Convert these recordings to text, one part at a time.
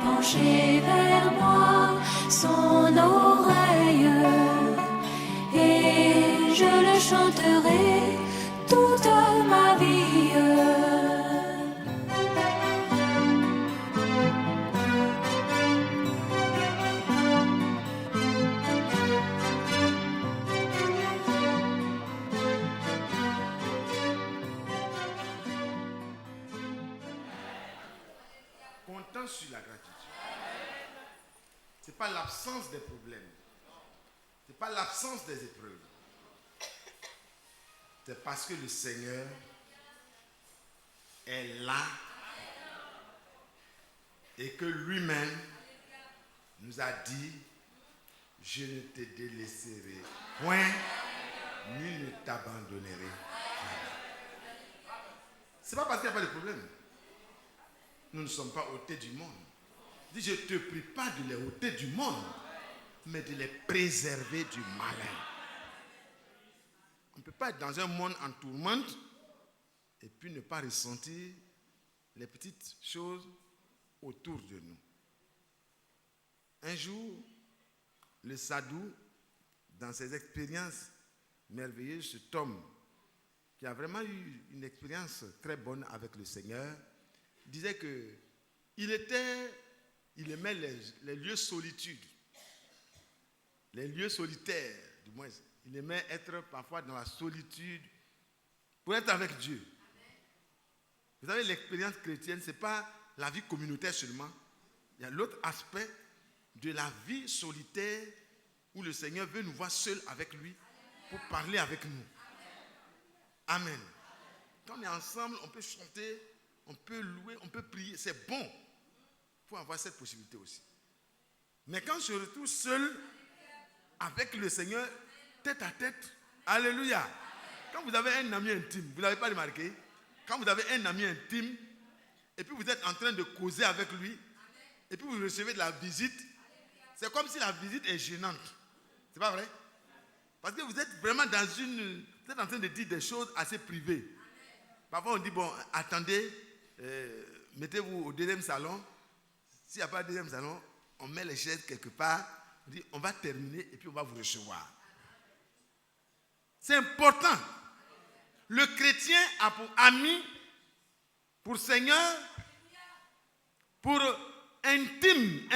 penché vers moi son oreille, et je le chanterai toute ma vie. Comptant sur la gratitude. Ce n'est pas l'absence des problèmes. Ce n'est pas l'absence des épreuves. C'est parce que le Seigneur est là et que lui-même nous a dit: je ne te délaisserai point, ni ne t'abandonnerai jamais. Ce n'est pas parce qu'il n'y a pas de problème. Nous ne sommes pas ôtés du monde. Il dit: je ne te prie pas de les ôter du monde, mais de les préserver du malin. On ne peut pas être dans un monde en tourmente et puis ne pas ressentir les petites choses autour de nous. Un jour, le sadhu, dans ses expériences merveilleuses, cet homme qui a vraiment eu une expérience très bonne avec le Seigneur, disait qu'il aimait les lieux solitudes, les lieux solitaires, du moins. Il aimait être parfois dans la solitude pour être avec Dieu. Vous savez, l'expérience chrétienne, ce n'est pas la vie communautaire seulement. Il y a l'autre aspect de la vie solitaire où le Seigneur veut nous voir seuls avec lui pour parler avec nous. Amen. Quand on est ensemble, on peut chanter, on peut louer, on peut prier. C'est bon. Il faut avoir cette possibilité aussi. Mais quand on se retrouve seul avec le Seigneur, tête à tête, alléluia. Quand vous avez un ami intime, vous n'avez pas remarqué? Quand vous avez un ami intime, et puis vous êtes en train de causer avec lui, et puis vous recevez de la visite, c'est comme si la visite est gênante. C'est pas vrai? Parce que vous êtes vraiment vous êtes en train de dire des choses assez privées. Parfois on dit, bon, attendez, mettez-vous au deuxième salon. S'il n'y a pas de deuxième salon, on met les chaises quelque part, on dit, on va terminer et puis on va vous recevoir. C'est important. Le chrétien a pour ami, pour Seigneur, pour intime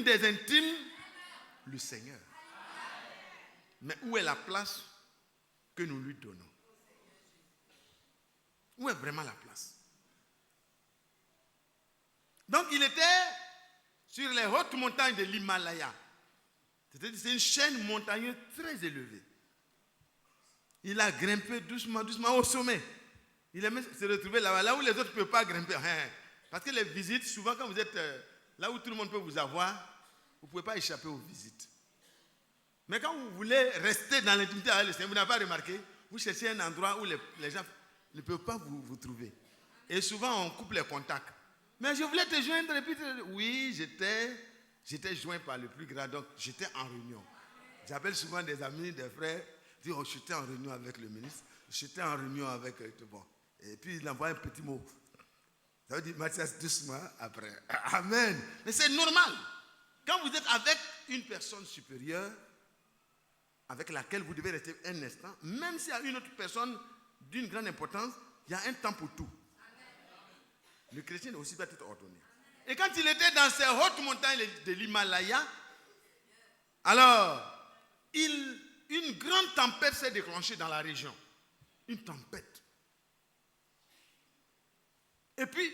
des intimes, le Seigneur. Mais où est la place que nous lui donnons? Où est vraiment la place? Donc il était sur les hautes montagnes de l'Himalaya. C'est une chaîne montagneuse très élevée. Il a grimpé doucement au sommet. Il aimait se retrouver là où les autres ne peuvent pas grimper. Parce que les visites, souvent quand vous êtes là où tout le monde peut vous avoir, vous ne pouvez pas échapper aux visites. Mais quand vous voulez rester dans l'intimité avec le Seigneur, vous n'avez pas remarqué, vous cherchez un endroit où les gens ne peuvent pas vous trouver. Et souvent on coupe les contacts. Mais je voulais te joindre et puis oui, j'étais joint par le plus grand, donc j'étais en réunion. J'appelle souvent des amis, des frères, je dis, oh, j'étais en réunion avec le ministre, j'étais en réunion avec bon. Et puis il envoie un petit mot. Ça veut dire Mathias doucement après. Amen. Mais c'est normal. Quand vous êtes avec une personne supérieure, avec laquelle vous devez rester un instant, même s'il y a une autre personne d'une grande importance, il y a un temps pour tout. Le chrétien aussi doit être ordonné. Et quand il était dans ces hautes montagnes de l'Himalaya, alors, une grande tempête s'est déclenchée dans la région. Une tempête. Et puis,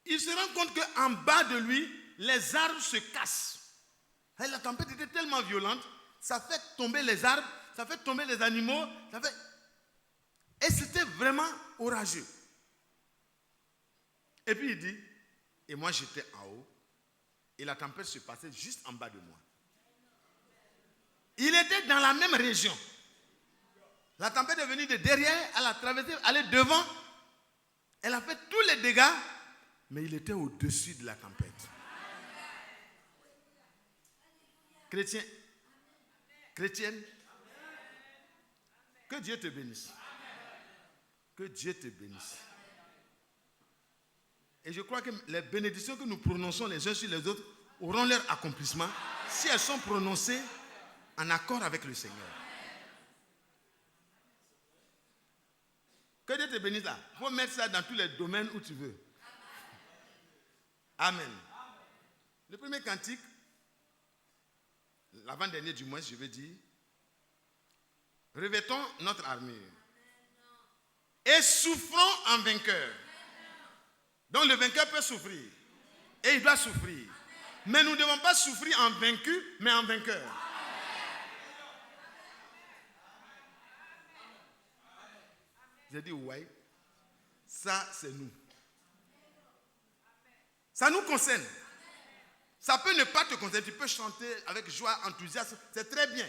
il se rend compte qu'en bas de lui, les arbres se cassent. Et la tempête était tellement violente, ça fait tomber les arbres, ça fait tomber les animaux, et c'était vraiment orageux. Et puis il dit, et moi j'étais en haut, et la tempête se passait juste en bas de moi. Il était dans la même région. La tempête est venue de derrière, elle a traversé, elle est devant, elle a fait tous les dégâts, mais il était au-dessus de la tempête. Chrétienne, que Dieu te bénisse. Que Dieu te bénisse. Et je crois que les bénédictions que nous prononçons les uns sur les autres auront leur accomplissement si elles sont prononcées en accord avec le Seigneur. Que Dieu te bénisse là. Il faut mettre ça dans tous les domaines où tu veux. Amen. Le premier cantique, l'avant-dernier du mois, je veux dire, revêtons notre armure et souffrons en vainqueur. Donc le vainqueur peut souffrir et il doit souffrir. Mais nous ne devons pas souffrir en vaincu, mais en vainqueur. J'ai dit, ouais, ça c'est nous. Ça nous concerne. Ça peut ne pas te concerner. Tu peux chanter avec joie, enthousiasme, c'est très bien.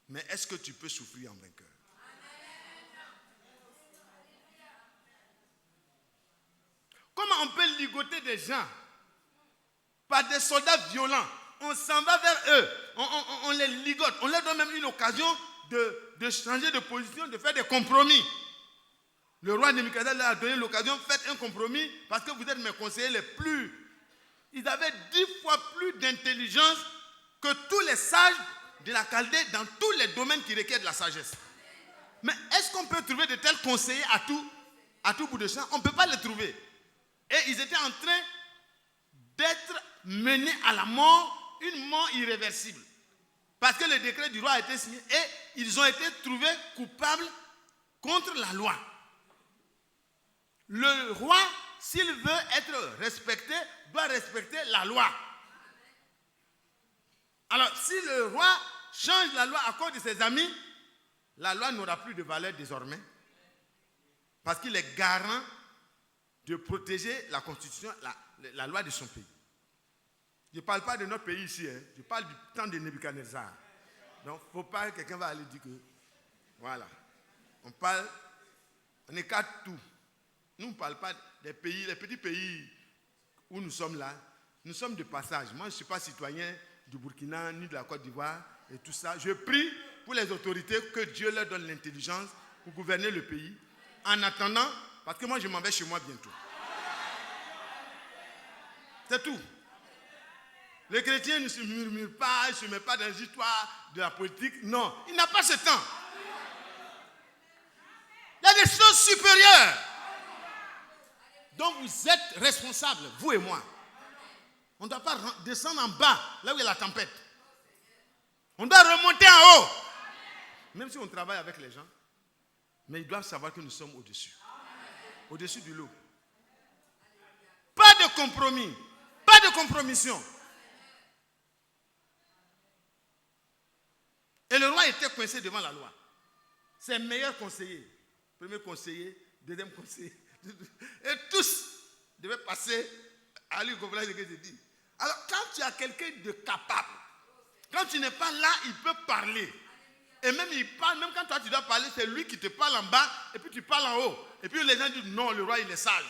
Mais est-ce que tu peux souffrir en vainqueur? Comment on peut ligoter des gens par des soldats violents? On s'en va vers eux, on les ligote, on leur donne même une occasion de changer de position, de faire des compromis. Le roi Nebuchadnezzar leur a donné l'occasion, faites un compromis parce que vous êtes mes conseillers les plus. Ils avaient 10 fois plus d'intelligence que tous les sages de la Chaldée dans tous les domaines qui requièrent de la sagesse. Mais est-ce qu'on peut trouver de tels conseillers à tout bout de champ? On ne peut pas les trouver. Et ils étaient en train d'être menés à la mort, une mort irréversible. Parce que le décret du roi a été signé et ils ont été trouvés coupables contre la loi. Le roi, s'il veut être respecté, doit respecter la loi. Alors, si le roi change la loi à cause de ses amis, la loi n'aura plus de valeur désormais. Parce qu'il est garant de protéger la constitution, la loi de son pays. Je ne parle pas de notre pays ici, hein. Je parle du temps de Nebuchadnezzar. Donc, il ne faut pas que quelqu'un va aller dire que, voilà, on écarte tout. Nous ne parlons pas des pays, les petits pays où nous sommes là. Nous sommes de passage. Moi, je ne suis pas citoyen du Burkina ni de la Côte d'Ivoire et tout ça. Je prie pour les autorités que Dieu leur donne l'intelligence pour gouverner le pays. En attendant, parce que moi, je m'en vais chez moi bientôt. C'est tout. Les chrétiens ne se murmurent pas, ne se mettent pas dans les histoires de la politique. Non, il n'a pas ce temps. Il y a des choses supérieures. Donc vous êtes responsables, vous et moi. On ne doit pas descendre en bas, là où il y a la tempête. On doit remonter en haut. Même si on travaille avec les gens, mais ils doivent savoir que nous sommes au-dessus. Au-dessus du lot. Pas de compromis, pas de compromission. Et le roi était coincé devant la loi. Ses meilleurs conseillers, premier conseiller, deuxième conseiller, et tous devaient passer à lui comprendre ce que je dis. Alors, quand tu as quelqu'un de capable, quand tu n'es pas là, il peut parler. Et même il parle, même quand toi tu dois parler, c'est lui qui te parle en bas, et puis tu parles en haut. Et puis les gens disent non, le roi il est sage.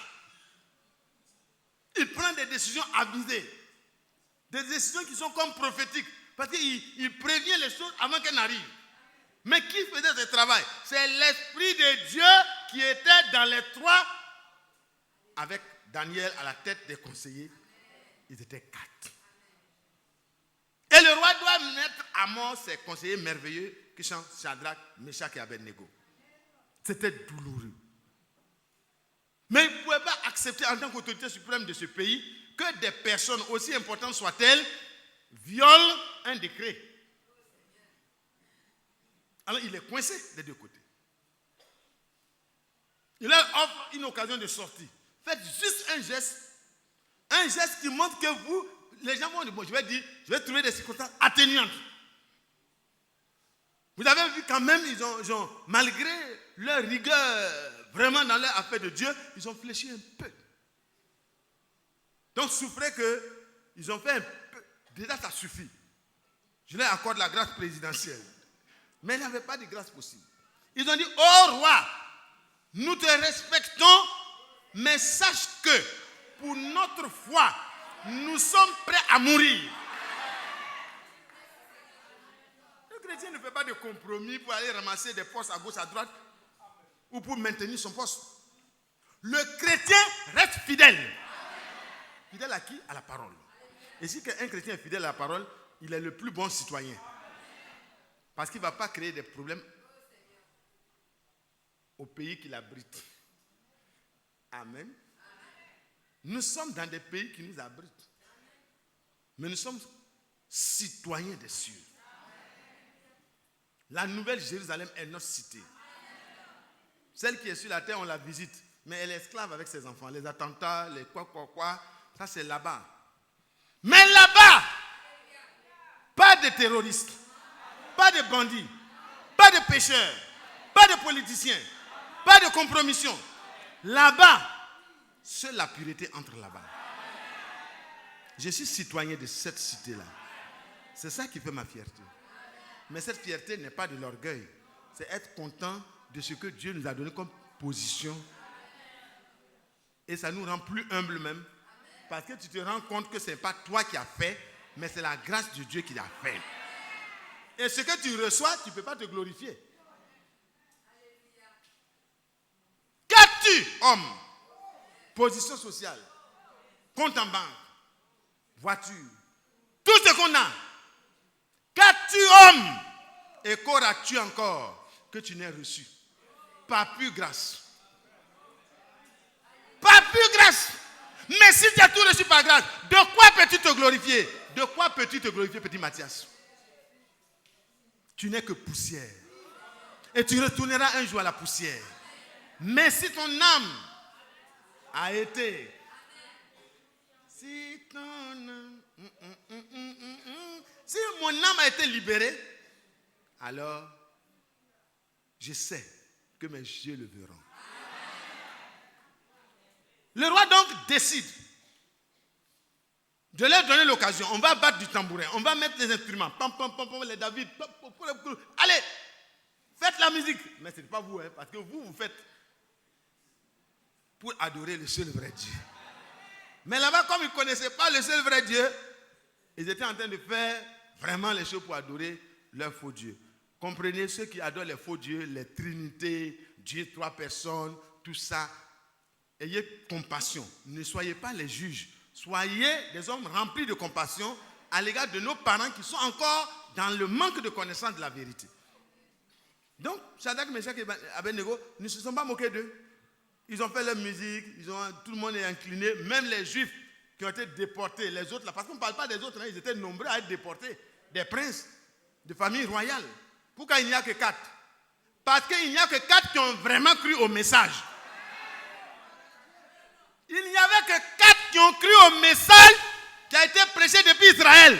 Il prend des décisions avisées. Des décisions qui sont comme prophétiques. Parce qu'il prévient les choses avant qu'elles n'arrivent. Mais qui faisait ce travail? C'est l'Esprit de Dieu qui était dans les trois, avec Daniel à la tête des conseillers. Ils étaient 4. Et le roi doit mettre à mort ses conseillers merveilleux qui sont Shadrach, Meshach et Abednego. C'était douloureux. Mais il ne pouvait pas accepter en tant qu'autorité suprême de ce pays que des personnes, aussi importantes soient-elles, violent un décret. Alors il est coincé des deux côtés. Il leur offre une occasion de sortie. Faites juste un geste qui montre que vous, les gens vont dire, bon, je vais trouver des circonstances atténuantes. Vous avez vu quand même, ils ont malgré leur rigueur, vraiment dans leur affaire de Dieu, ils ont fléchi un peu. Donc souffrez qu'ils ont fait un peu. Déjà ça suffit. Je leur accorde la grâce présidentielle. Mais il n'y avait pas de grâce possible. Ils ont dit, ô roi, nous te respectons, mais sache que pour notre foi, nous sommes prêts à mourir. Le chrétien ne fait pas de compromis pour aller ramasser des postes à gauche, à droite, ou pour maintenir son poste. Le chrétien reste fidèle. qui? À la parole. Et si un chrétien est fidèle à la parole, il est le plus bon citoyen. Parce qu'il ne va pas créer des problèmes au pays qu'il abrite. Amen. Nous sommes dans des pays qui nous abritent. Mais nous sommes citoyens des cieux. La nouvelle Jérusalem est notre cité. Celle qui est sur la terre, on la visite. Mais elle est esclave avec ses enfants. Les attentats, les quoi, ça c'est là-bas. Mais là-bas, pas de terroristes, pas de bandits, pas de pécheurs, pas de politiciens, pas de compromission. Là-bas, seule la pureté entre là-bas. Je suis citoyen de cette cité-là. C'est ça qui fait ma fierté. Mais cette fierté n'est pas de l'orgueil. C'est être content de ce que Dieu nous a donné comme position. Et ça nous rend plus humbles même. Parce que tu te rends compte que ce n'est pas toi qui as fait, mais c'est la grâce de Dieu qui l'a fait. Et ce que tu reçois, tu ne peux pas te glorifier. Qu'as-tu, homme? Position sociale, compte en banque, voiture, tout ce qu'on a. Qu'as-tu, homme? Et qu'auras-tu encore que tu n'aies reçu? Pas plus grâce. Pas plus grâce. Mais si tu as tout reçu par grâce, de quoi peux-tu te glorifier? De quoi peux-tu te glorifier, petit Mathias? Tu n'es que poussière. Et tu retourneras un jour à la poussière. Mais si ton âme a été... Si ton âme... Si mon âme a été libérée, alors je sais que mes yeux le verront. Le roi donc décide de leur donner l'occasion. On va battre du tambourin, on va mettre les instruments. Pam, pam, pam, pam, les David. Pam, pam, pam, pam. Allez, faites la musique. Mais ce n'est pas vous, parce que vous faites pour adorer le seul vrai Dieu. Mais là-bas, comme ils ne connaissaient pas le seul vrai Dieu, ils étaient en train de faire vraiment les choses pour adorer leur faux Dieu. Comprenez, ceux qui adorent les faux dieux, les trinités, Dieu, 3 personnes, tout ça. Ayez compassion. Ne soyez pas les juges. Soyez des hommes remplis de compassion à l'égard de nos parents qui sont encore dans le manque de connaissance de la vérité. Donc, Shadrach, Meshach et Abednego ne se sont pas moqués d'eux. Ils ont fait leur musique, tout le monde est incliné, même les juifs qui ont été déportés, les autres là, parce qu'on ne parle pas des autres, ils étaient nombreux à être déportés, des princes de famille royale. Pourquoi il n'y a que 4? Parce qu'il n'y a que 4 qui ont vraiment cru au message. Il n'y avait que 4 qui ont cru au message qui a été prêché depuis Israël.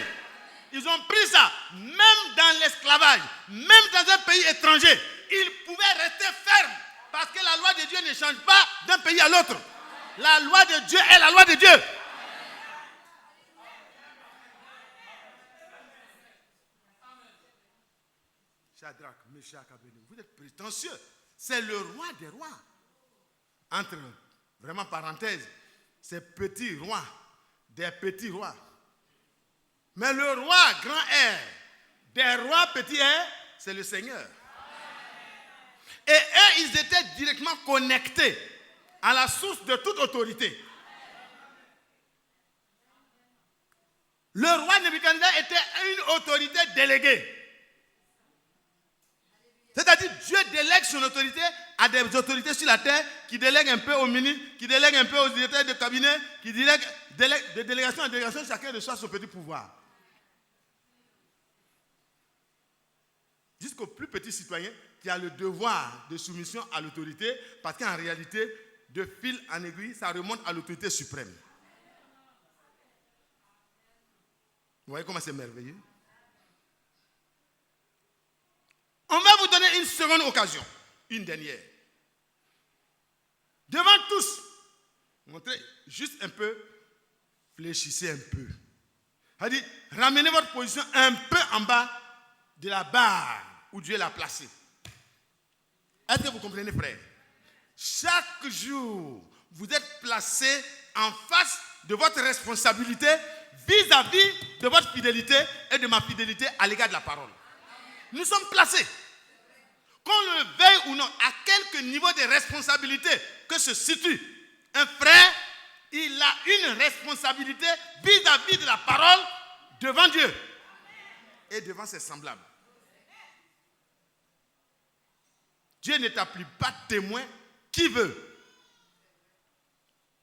Ils ont pris ça, même dans l'esclavage, même dans un pays étranger. Ils pouvaient rester fermes parce que la loi de Dieu ne change pas d'un pays à l'autre. La loi de Dieu est la loi de Dieu. Shadrach, Meshach, Abednego, vous êtes prétentieux. C'est le roi des rois. Entre vraiment parenthèse, ces petits rois, des petits rois. Mais le roi grand R, des rois petits R, c'est le Seigneur. Et eux, ils étaient directement connectés à la source de toute autorité. Le roi Nebuchadnezzar était une autorité déléguée. C'est-à-dire, Dieu délègue son autorité à des autorités sur la terre qui délèguent un peu aux ministres, qui délèguent un peu aux directeurs de cabinet, qui délèguent de délégation en délégation, chacun reçoit son petit pouvoir. Jusqu'au plus petit citoyen qui a le devoir de soumission à l'autorité, parce qu'en réalité, de fil en aiguille, ça remonte à l'autorité suprême. Vous voyez comment c'est merveilleux? On va vous donner une seconde occasion, une dernière. Devant tous, montrez juste un peu, fléchissez un peu. C'est-à-dire, ramenez votre position un peu en bas de la barre où Dieu l'a placée. Est-ce que vous comprenez, frère? Chaque jour, vous êtes placé en face de votre responsabilité vis-à-vis de votre fidélité et de ma fidélité à l'égard de la parole. Nous sommes placés. Qu'on le veuille ou non, à quelque niveau de responsabilité que se situe un frère, il a une responsabilité vis-à-vis de la parole devant Dieu et devant ses semblables. Dieu n'établit pas témoin qui veut.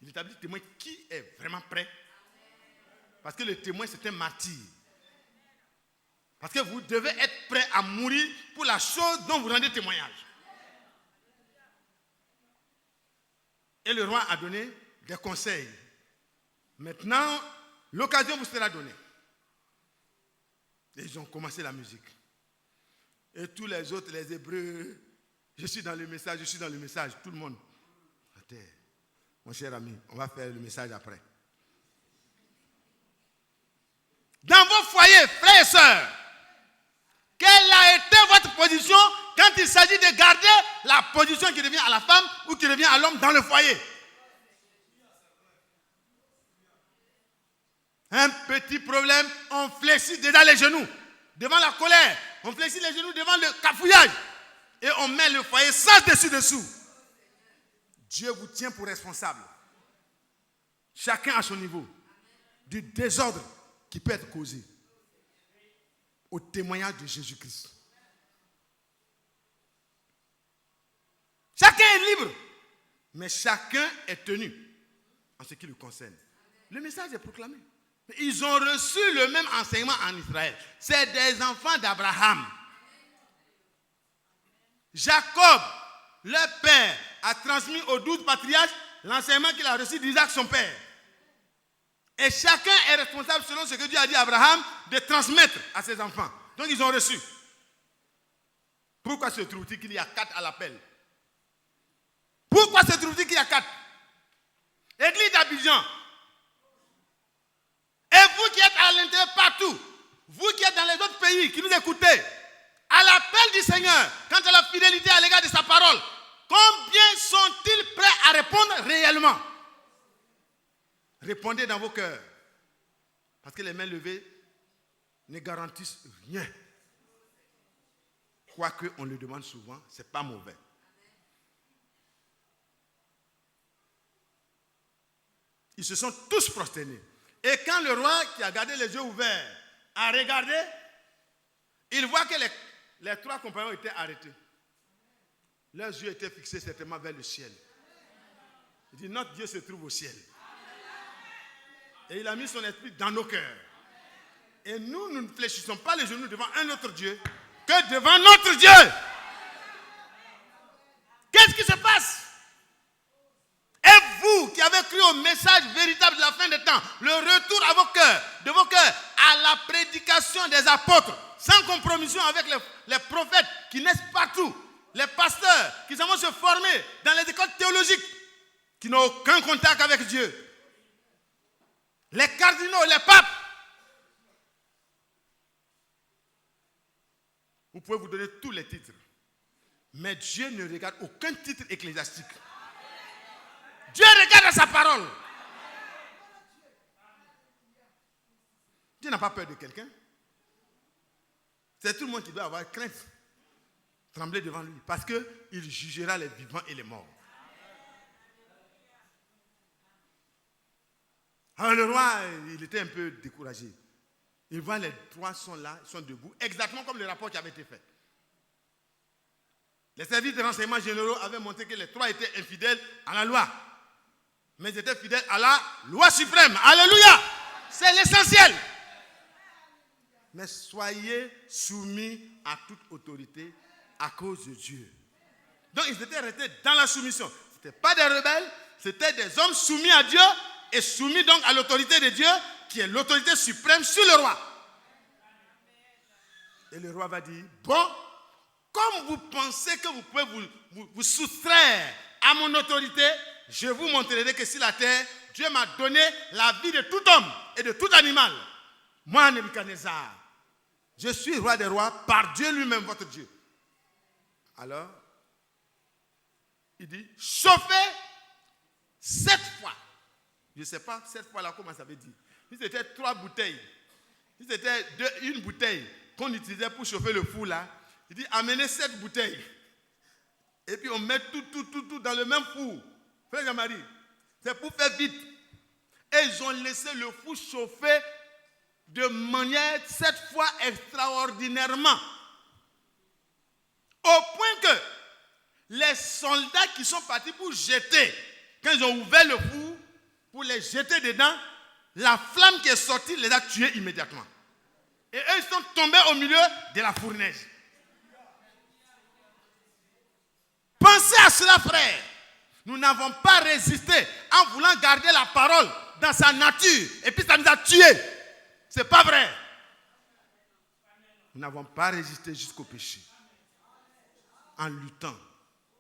Il établit témoin qui est vraiment prêt. Parce que le témoin, c'est un martyr. Parce que vous devez être prêt à mourir pour la chose dont vous rendez témoignage. Et le roi a donné des conseils. Maintenant, l'occasion vous sera donnée. Et ils ont commencé la musique. Et tous les autres, les Hébreux, je suis dans le message, tout le monde. Attends, mon cher ami, on va faire le message après. Dans vos foyers, frères et sœurs, quelle a été votre position quand il s'agit de garder la position qui revient à la femme ou qui revient à l'homme dans le foyer? Un petit problème, on fléchit déjà les genoux devant la colère. On fléchit les genoux devant le cafouillage. Et on met le foyer sans dessus-dessous. Dieu vous tient pour responsable. Chacun à son niveau. Du désordre qui peut être causé au témoignage de Jésus-Christ. Chacun est libre, mais chacun est tenu en ce qui le concerne. Le message est proclamé. Ils ont reçu le même enseignement en Israël. C'est des enfants d'Abraham. Jacob, leur père, a transmis aux 12 patriarches l'enseignement qu'il a reçu d'Isaac, son père. Et chacun est responsable, selon ce que Dieu a dit à Abraham, de transmettre à ses enfants. Donc ils ont reçu. Pourquoi se trouve-t-il qu'il y a 4 à l'appel? Pourquoi se trouve-t-il qu'il y a 4? Église d'Abidjan. Et vous qui êtes à l'intérieur partout, vous qui êtes dans les autres pays, qui nous écoutez, à l'appel du Seigneur, quant à la fidélité à l'égard de sa parole, combien sont-ils prêts à répondre réellement? Répondez dans vos cœurs. Parce que les mains levées ne garantissent rien. Quoique on le demande souvent, ce n'est pas mauvais. Ils se sont tous prosternés. Et quand le roi qui a gardé les yeux ouverts a regardé, il voit que les 3 compagnons étaient arrêtés. Leurs yeux étaient fixés certainement vers le ciel. Il dit, notre Dieu se trouve au ciel. Et il a mis son esprit dans nos cœurs. Et nous ne fléchissons pas les genoux devant un autre Dieu que devant notre Dieu. Qu'est-ce qui se passe? Et vous qui avez cru au message véritable de la fin des temps, le retour à vos cœurs, de vos cœurs, à la prédication des apôtres, sans compromission avec les prophètes qui naissent partout, les pasteurs qui vont se former dans les écoles théologiques, qui n'ont aucun contact avec Dieu, les cardinaux, les papes. Vous pouvez vous donner tous les titres, mais Dieu ne regarde aucun titre ecclésiastique. Dieu regarde à sa parole. Dieu n'a pas peur de quelqu'un. C'est tout le monde qui doit avoir crainte, trembler devant lui, parce qu'il jugera les vivants et les morts. Alors le roi, il était un peu découragé. Il voit les 3 sont là, ils sont debout, exactement comme le rapport qui avait été fait. Les services de renseignement généraux avaient montré que les 3 étaient infidèles à la loi. Mais ils étaient fidèles à la loi suprême. Alléluia! C'est l'essentiel. Mais soyez soumis à toute autorité à cause de Dieu. Donc ils étaient restés dans la soumission. Ce n'étaient pas des rebelles, c'était des hommes soumis à Dieu et soumis donc à l'autorité de Dieu qui est l'autorité suprême sur le roi. Et le roi va dire, bon, comme vous pensez que vous pouvez vous soustraire à mon autorité, je vous montrerai que sur la terre, Dieu m'a donné la vie de tout homme et de tout animal. Moi, Nebuchadnezzar, je suis roi des rois par Dieu lui-même, votre Dieu. Alors, il dit, chauffez 7 fois. Je ne sais pas, 7 fois là, comment ça veut dire. Si c'était 3 bouteilles, si c'était une bouteille qu'on utilisait pour chauffer le four là, il dit, amenez 7 bouteilles. Et puis on met tout dans le même four. Frère Jean-Marie, c'est pour faire vite. Et ils ont laissé le four chauffer de manière, cette fois, extraordinairement. Au point que les soldats qui sont partis pour jeter, quand ils ont ouvert le four, pour les jeter dedans, la flamme qui est sortie les a tués immédiatement. Et eux, ils sont tombés au milieu de la fournaise. Pensez à cela, frère. Nous n'avons pas résisté en voulant garder la parole dans sa nature. Et puis ça nous a tués. C'est pas vrai. Nous n'avons pas résisté jusqu'au péché. En luttant.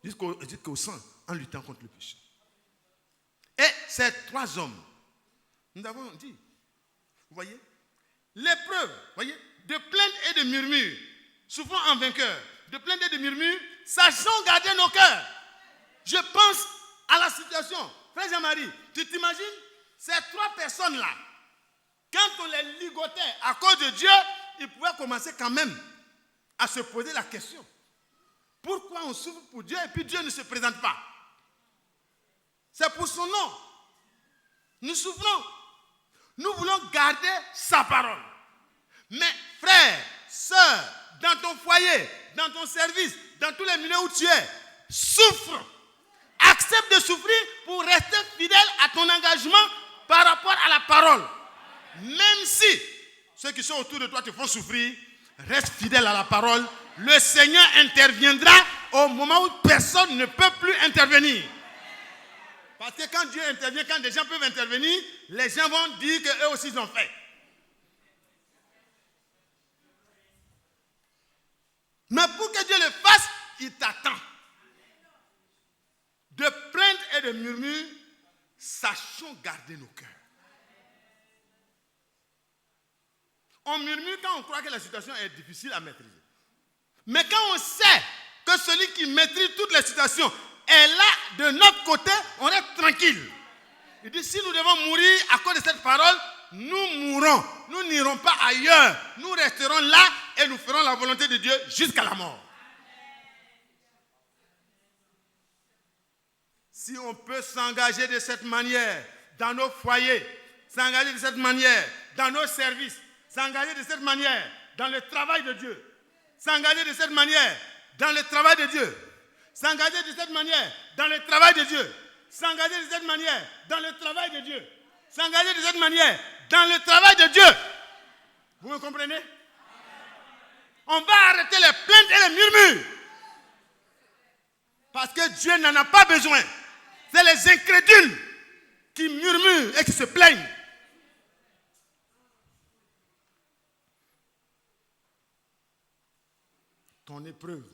Jusqu'au sang. En luttant contre le péché. Et ces 3 hommes, nous avons dit, vous voyez, l'épreuve, voyez, de plainte et de murmures, souffrant en vainqueur, de plainte et de murmures, sachons garder nos cœurs. Je pense à la situation. Frère Jean-Marie, tu t'imagines, ces 3 personnes-là, quand on les ligotait à cause de Dieu, ils pouvaient commencer quand même à se poser la question. Pourquoi on souffre pour Dieu et puis Dieu ne se présente pas? C'est pour son nom. Nous souffrons. Nous voulons garder sa parole. Mais frère, sœur, dans ton foyer, dans ton service, dans tous les milieux où tu es, souffre. Accepte de souffrir pour rester fidèle à ton engagement par rapport à la parole. Même si ceux qui sont autour de toi te font souffrir, reste fidèle à la parole. Le Seigneur interviendra au moment où personne ne peut plus intervenir. Parce que quand Dieu intervient, quand des gens peuvent intervenir, les gens vont dire qu'eux aussi ils ont fait. Mais pour que Dieu le fasse, il t'attend. De plaintes et de murmures, sachons garder nos cœurs. On murmure quand on croit que la situation est difficile à maîtriser. Mais quand on sait que celui qui maîtrise toutes les situations est là de notre côté, on est tranquille. Il dit, si nous devons mourir à cause de cette parole, nous mourrons. Nous n'irons pas ailleurs. Nous resterons là et nous ferons la volonté de Dieu jusqu'à la mort. Si on peut s'engager de cette manière dans nos foyers, s'engager de cette manière dans nos services, s'engager de cette manière dans le travail de Dieu, s'engager de cette manière dans le travail de Dieu, s'engager de cette manière dans le travail de Dieu, s'engager de cette manière dans le travail de Dieu, s'engager de cette manière dans le travail de Dieu. Vous me comprenez? On va arrêter les plaintes et les murmures. Parce que Dieu n'en a pas besoin. C'est les incrédules qui murmurent et qui se plaignent. Ton épreuve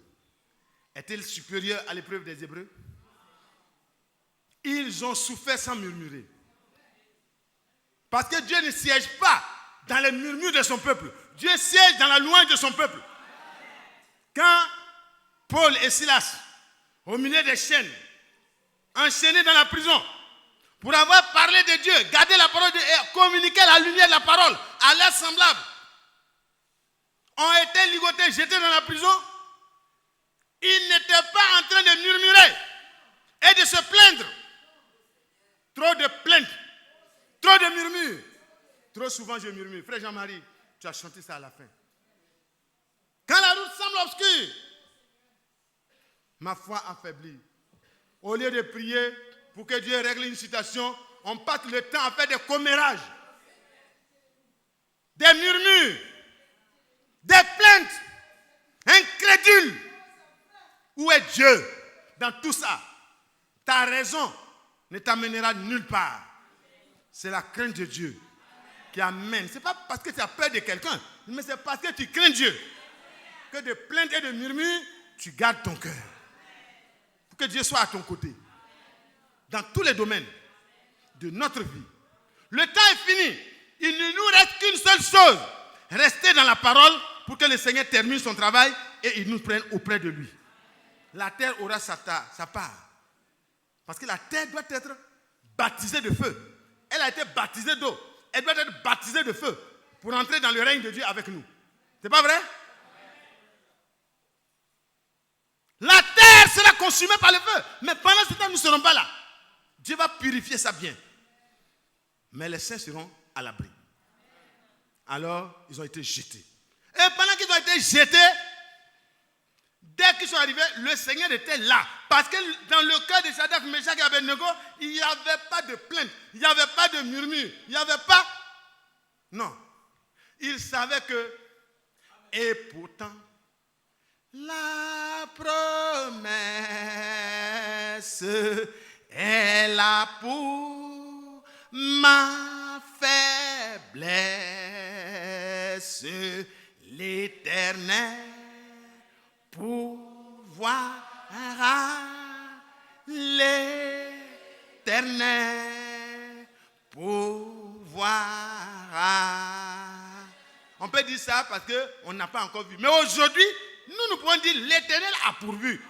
est-elle supérieure à l'épreuve des Hébreux? Ils ont souffert sans murmurer. Parce que Dieu ne siège pas dans les murmures de son peuple. Dieu siège dans la louange de son peuple. Quand Paul et Silas, au milieu des chaînes, enchaînés dans la prison, pour avoir parlé de Dieu, gardé la parole de Dieu et communiqué la lumière de la parole à leurs semblables, ont été ligotés, jetés dans la prison, ils n'étaient pas en train de murmurer et de se plaindre. Trop de plaintes, trop de murmures. Trop souvent je murmure. Frère Jean-Marie, tu as chanté ça à la fin. Quand la route semble obscure, ma foi affaiblie. Au lieu de prier pour que Dieu règle une situation, on passe le temps à faire des commérages, des murmures, des plaintes, incrédules. Où est Dieu dans tout ça? Ta raison ne t'amènera nulle part. C'est la crainte de Dieu qui amène. Ce n'est pas parce que tu as peur de quelqu'un, mais c'est parce que tu crains Dieu. Que de plaintes et de murmures, tu gardes ton cœur. Pour que Dieu soit à ton côté. Dans tous les domaines de notre vie. Le temps est fini. Il ne nous reste qu'une seule chose. Rester dans la parole pour que le Seigneur termine son travail et il nous prenne auprès de lui. La terre aura sa part. Parce que la terre doit être baptisée de feu. Elle a été baptisée d'eau. Elle doit être baptisée de feu pour entrer dans le règne de Dieu avec nous. C'est pas vrai? La terre sera consumée par le feu. Mais pendant ce temps, nous ne serons pas là. Dieu va purifier ça bien. mais les saints seront à l'abri. Alors, ils ont été jetés. Et pendant qu'ils ont été jetés, dès qu'ils sont arrivés, le Seigneur était là. Parce que dans le cœur de Shadrach, Meshach et Abednego, il n'y avait pas de plainte, il n'y avait pas de murmure, il n'y avait pas... Non. Ils savaient que... Et pourtant, la promesse est là pour ma faiblesse. L'Éternel pourvoira, l'Éternel pourvoira. On peut dire ça parce qu'on n'a pas encore vu. Mais aujourd'hui, nous pouvons dire l'Éternel a pourvu.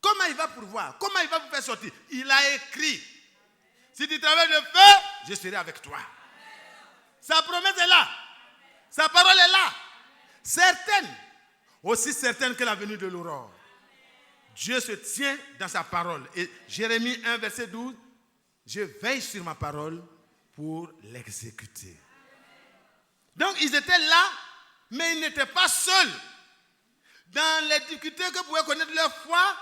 Comment il va pourvoir? Comment il va vous faire sortir? Il a écrit. Si tu traverses le feu, je serai avec toi. Sa promesse est là. Sa parole est là. Certaine. Aussi certaine que la venue de l'aurore. Dieu se tient dans sa parole. Et Jérémie 1, verset 12. Je veille sur ma parole pour l'exécuter. Donc ils étaient là, mais ils n'étaient pas seuls. Dans les difficultés que pouvaient connaître leur foi,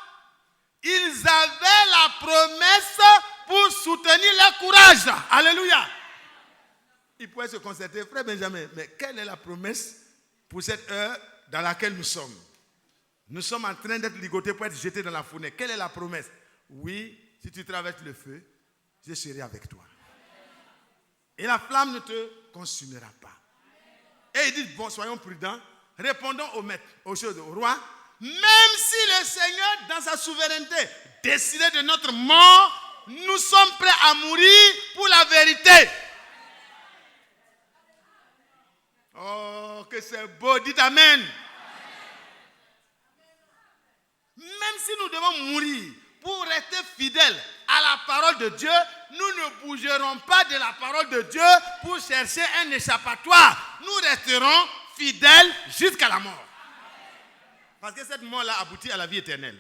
ils avaient la promesse pour soutenir leur courage. Alléluia. Ils pouvaient se concerter. Frère Benjamin, mais quelle est la promesse pour cette heure dans laquelle nous sommes? Nous sommes en train d'être ligotés pour être jetés dans la fournaise. Quelle est la promesse? Oui, si tu traverses le feu, je serai avec toi. Et la flamme ne te consumera pas. Et il dit, bon, soyons prudents, répondons au maître, aux choses, au roi. Même si le Seigneur, dans sa souveraineté, décidait de notre mort, nous sommes prêts à mourir pour la vérité. Oh, que c'est beau, dites Amen. Même si nous devons mourir pour rester fidèles à la parole de Dieu, nous ne bougerons pas de la parole de Dieu pour chercher un échappatoire. Nous resterons fidèles jusqu'à la mort. Parce que cette mort-là aboutit à la vie éternelle.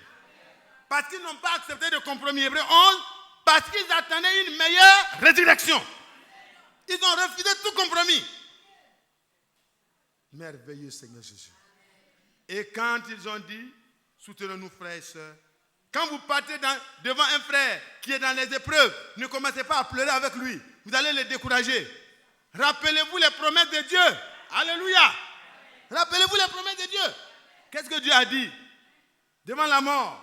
Parce qu'ils n'ont pas accepté de compromis. Hébreux 11, parce qu'ils attendaient une meilleure résurrection. Ils ont refusé tout compromis. Merveilleux Seigneur Jésus. Et quand ils ont dit, soutenons-nous frères et sœurs, quand vous partez devant un frère qui est dans les épreuves, ne commencez pas à pleurer avec lui. Vous allez le décourager. Rappelez-vous les promesses de Dieu. Alléluia. Rappelez-vous les promesses de Dieu. Qu'est-ce que Dieu a dit devant la mort?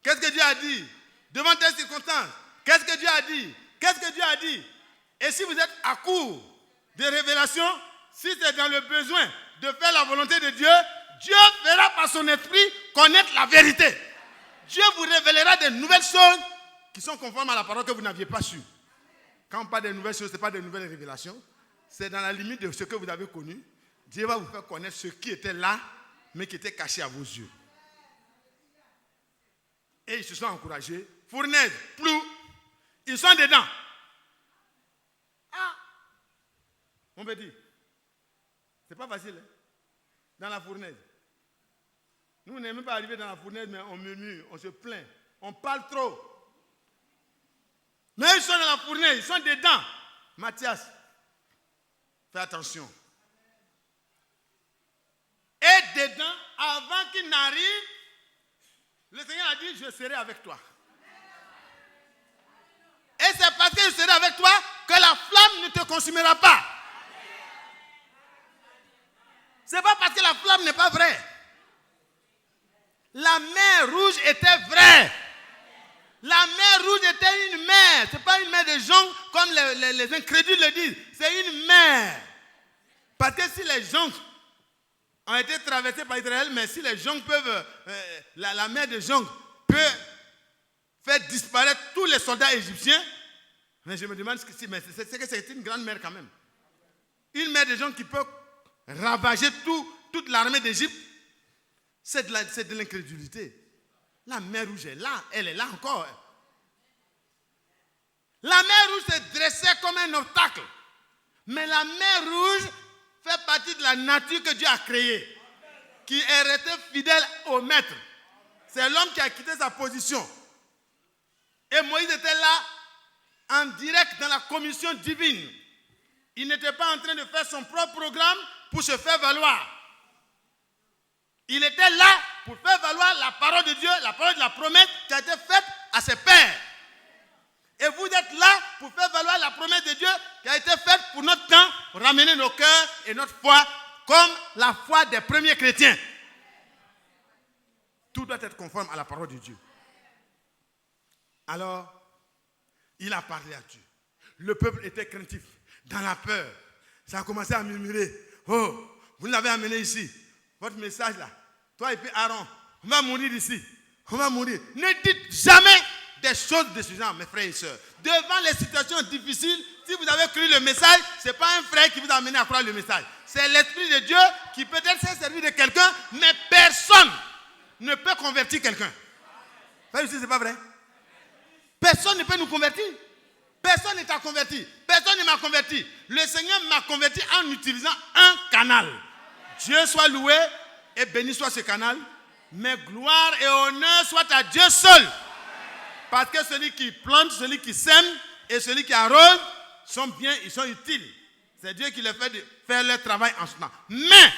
Qu'est-ce que Dieu a dit devant telle circonstance? Qu'est-ce que Dieu a dit? Qu'est-ce que Dieu a dit? Et si vous êtes à court de révélation, si c'est dans le besoin de faire la volonté de Dieu, Dieu fera par son esprit connaître la vérité. Dieu vous révélera des nouvelles choses qui sont conformes à la parole que vous n'aviez pas su. Quand on parle de nouvelles choses, ce n'est pas de nouvelles révélations. C'est dans la limite de ce que vous avez connu. Dieu va vous faire connaître ce qui était là, mais qui était caché à vos yeux. Et ils se sont encouragés. Fournaise, plou, ils sont dedans. Ah, on peut dire, c'est pas facile, hein? Dans la fournaise. Nous, on n'est même pas arrivé dans la fournaise, mais on murmure, on se plaint, on parle trop. Mais ils sont dans la fournaise, ils sont dedans. Mathias, fais attention. Et dedans, avant qu'il n'arrive, le Seigneur a dit, je serai avec toi. Et c'est parce que je serai avec toi que la flamme ne te consumera pas. Ce n'est pas parce que la flamme n'est pas vraie. La mer rouge était vraie. La mer rouge était une mer. Ce n'est pas une mer de joncs comme les incrédules le disent. C'est une mer. Parce que si les joncs ont été traversés par Israël, mais si les joncs peuvent, la mer de joncs peut faire disparaître tous les soldats égyptiens, mais je me demande que c'est une grande mer quand même. Une mer de joncs qui peut ravager toute l'armée d'Égypte, c'est de l'incrédulité. La mer rouge est là, elle est là encore. La mer rouge se dressait comme un obstacle. Mais la mer rouge fait partie de la nature que Dieu a créée, qui est resté fidèle au maître. C'est l'homme qui a quitté sa position Et Moïse était là, en direct dans la commission divine. Il n'était pas en train de faire son propre programme pour se faire valoir. Il était là pour faire valoir la parole de Dieu, la parole de la promesse qui a été faite à ses pères. Et vous êtes là pour faire valoir la promesse de Dieu qui a été faite pour notre temps, pour ramener nos cœurs et notre foi comme la foi des premiers chrétiens. Tout doit être conforme à la parole de Dieu. Alors, il a parlé à Dieu. Le peuple était craintif, dans la peur. Ça a commencé à murmurer. Oh, vous l'avez amené ici. Votre message là, toi et puis Aaron, on va mourir ici. On va mourir. Ne dites jamais des choses de ce genre, mes frères et sœurs. Devant les situations difficiles, si vous avez cru le message, ce n'est pas un frère qui vous a amené à croire le message. C'est l'Esprit de Dieu qui peut-être s'est servi de quelqu'un, mais personne ne peut convertir quelqu'un. Frère, ici, ce n'est pas vrai. Personne ne peut nous convertir. Personne ne t'a converti. Personne ne m'a converti. Le Seigneur m'a converti en utilisant un canal. Dieu soit loué et béni soit ce canal. Mais gloire et honneur soit à Dieu seul. Parce que celui qui plante, celui qui sème et celui qui arrose sont bien, ils sont utiles. C'est Dieu qui les fait faire leur travail en ce temps. Mais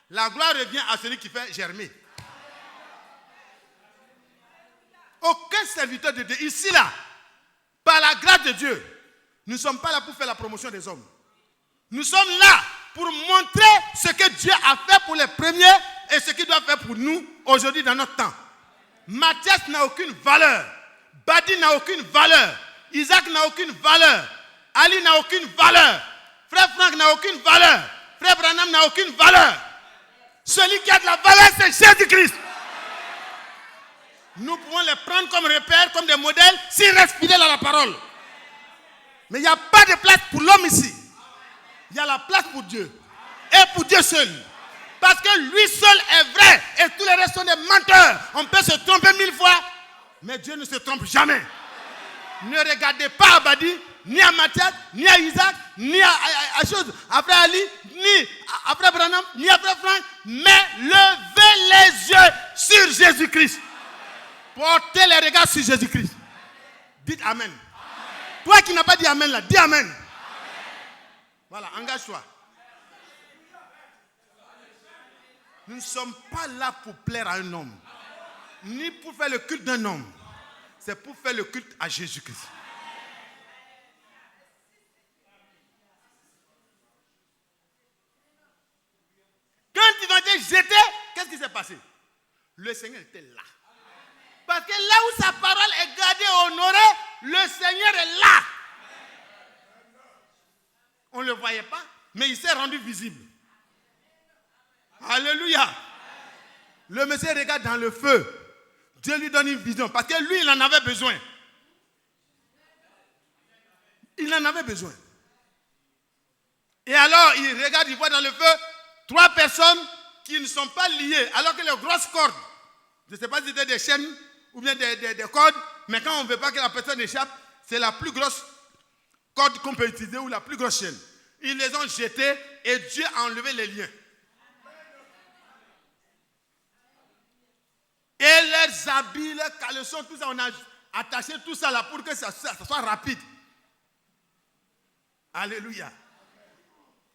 la gloire revient à celui qui fait germer. Aucun serviteur de Dieu, ici là, par la grâce de Dieu, nous ne sommes pas là pour faire la promotion des hommes. Nous sommes là pour montrer ce que Dieu a fait pour les premiers et ce qu'il doit faire pour nous aujourd'hui dans notre temps. Matthias n'a aucune valeur. Badi n'a aucune valeur. Isaac n'a aucune valeur. Ali n'a aucune valeur. Frère Franck n'a aucune valeur. Frère Branham n'a aucune valeur. Celui qui a de la valeur, c'est Jésus-Christ. Nous pouvons les prendre comme repères, comme des modèles, s'ils restent fidèles à la parole. Mais il n'y a pas de place pour l'homme ici. Il y a la place pour Dieu. Et pour Dieu seul. Parce que lui seul est vrai. Et tous les restes sont des menteurs. On peut se tromper 1000 fois. Mais Dieu ne se trompe jamais. Ne regardez pas à Badi, ni à Matthias, ni à Isaac, ni à après Ali, ni après Branham, ni après Franck. Mais levez les yeux sur Jésus-Christ. Portez les regards sur Jésus-Christ. Dites Amen. Amen. Toi qui n'as pas dit Amen là, dis Amen. Amen. Voilà, engage-toi. Nous ne sommes pas là pour plaire à un homme, ni pour faire le culte d'un homme. C'est pour faire le culte à Jésus-Christ. Quand ils ont été jetés, qu'est-ce qui s'est passé? Le Seigneur était là. Parce que là où sa parole est gardée et honorée, le Seigneur est là. On ne le voyait pas, mais il s'est rendu visible. Alléluia. Le monsieur regarde dans le feu. Dieu lui donne une vision. Parce que lui, il en avait besoin. Il en avait besoin. Et alors, il regarde, il voit dans le feu 3 personnes qui ne sont pas liées. Alors que les grosses cordes, je ne sais pas si c'était des chaînes ou bien des cordes, mais quand on ne veut pas que la personne échappe, c'est la plus grosse corde qu'on peut utiliser ou la plus grosse chaîne. Ils les ont jetés et Dieu a enlevé les liens. Et leurs habits, leurs caleçons, tout ça, on a attaché tout ça là pour que ça soit rapide. Alléluia.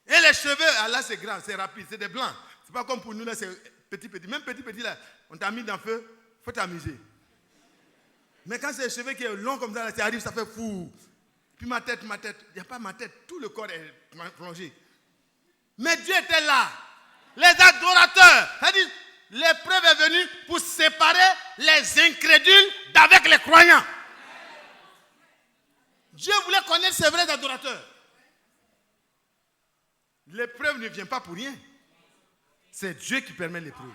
Et les cheveux, là c'est grand, c'est rapide, c'est des blancs. C'est pas comme pour nous là, c'est petit. Même petit là, on t'a mis dans le feu, il faut t'amuser. Mais quand c'est les cheveux qui est long comme ça, là, ça arrive, ça fait fou. Puis ma tête, il n'y a pas ma tête, tout le corps est plongé. Mais Dieu était là. Les adorateurs, c'est-à-dire, l'épreuve est venue pour séparer les incrédules d'avec les croyants. Dieu voulait connaître ses vrais adorateurs. L'épreuve ne vient pas pour rien. C'est Dieu qui permet l'épreuve.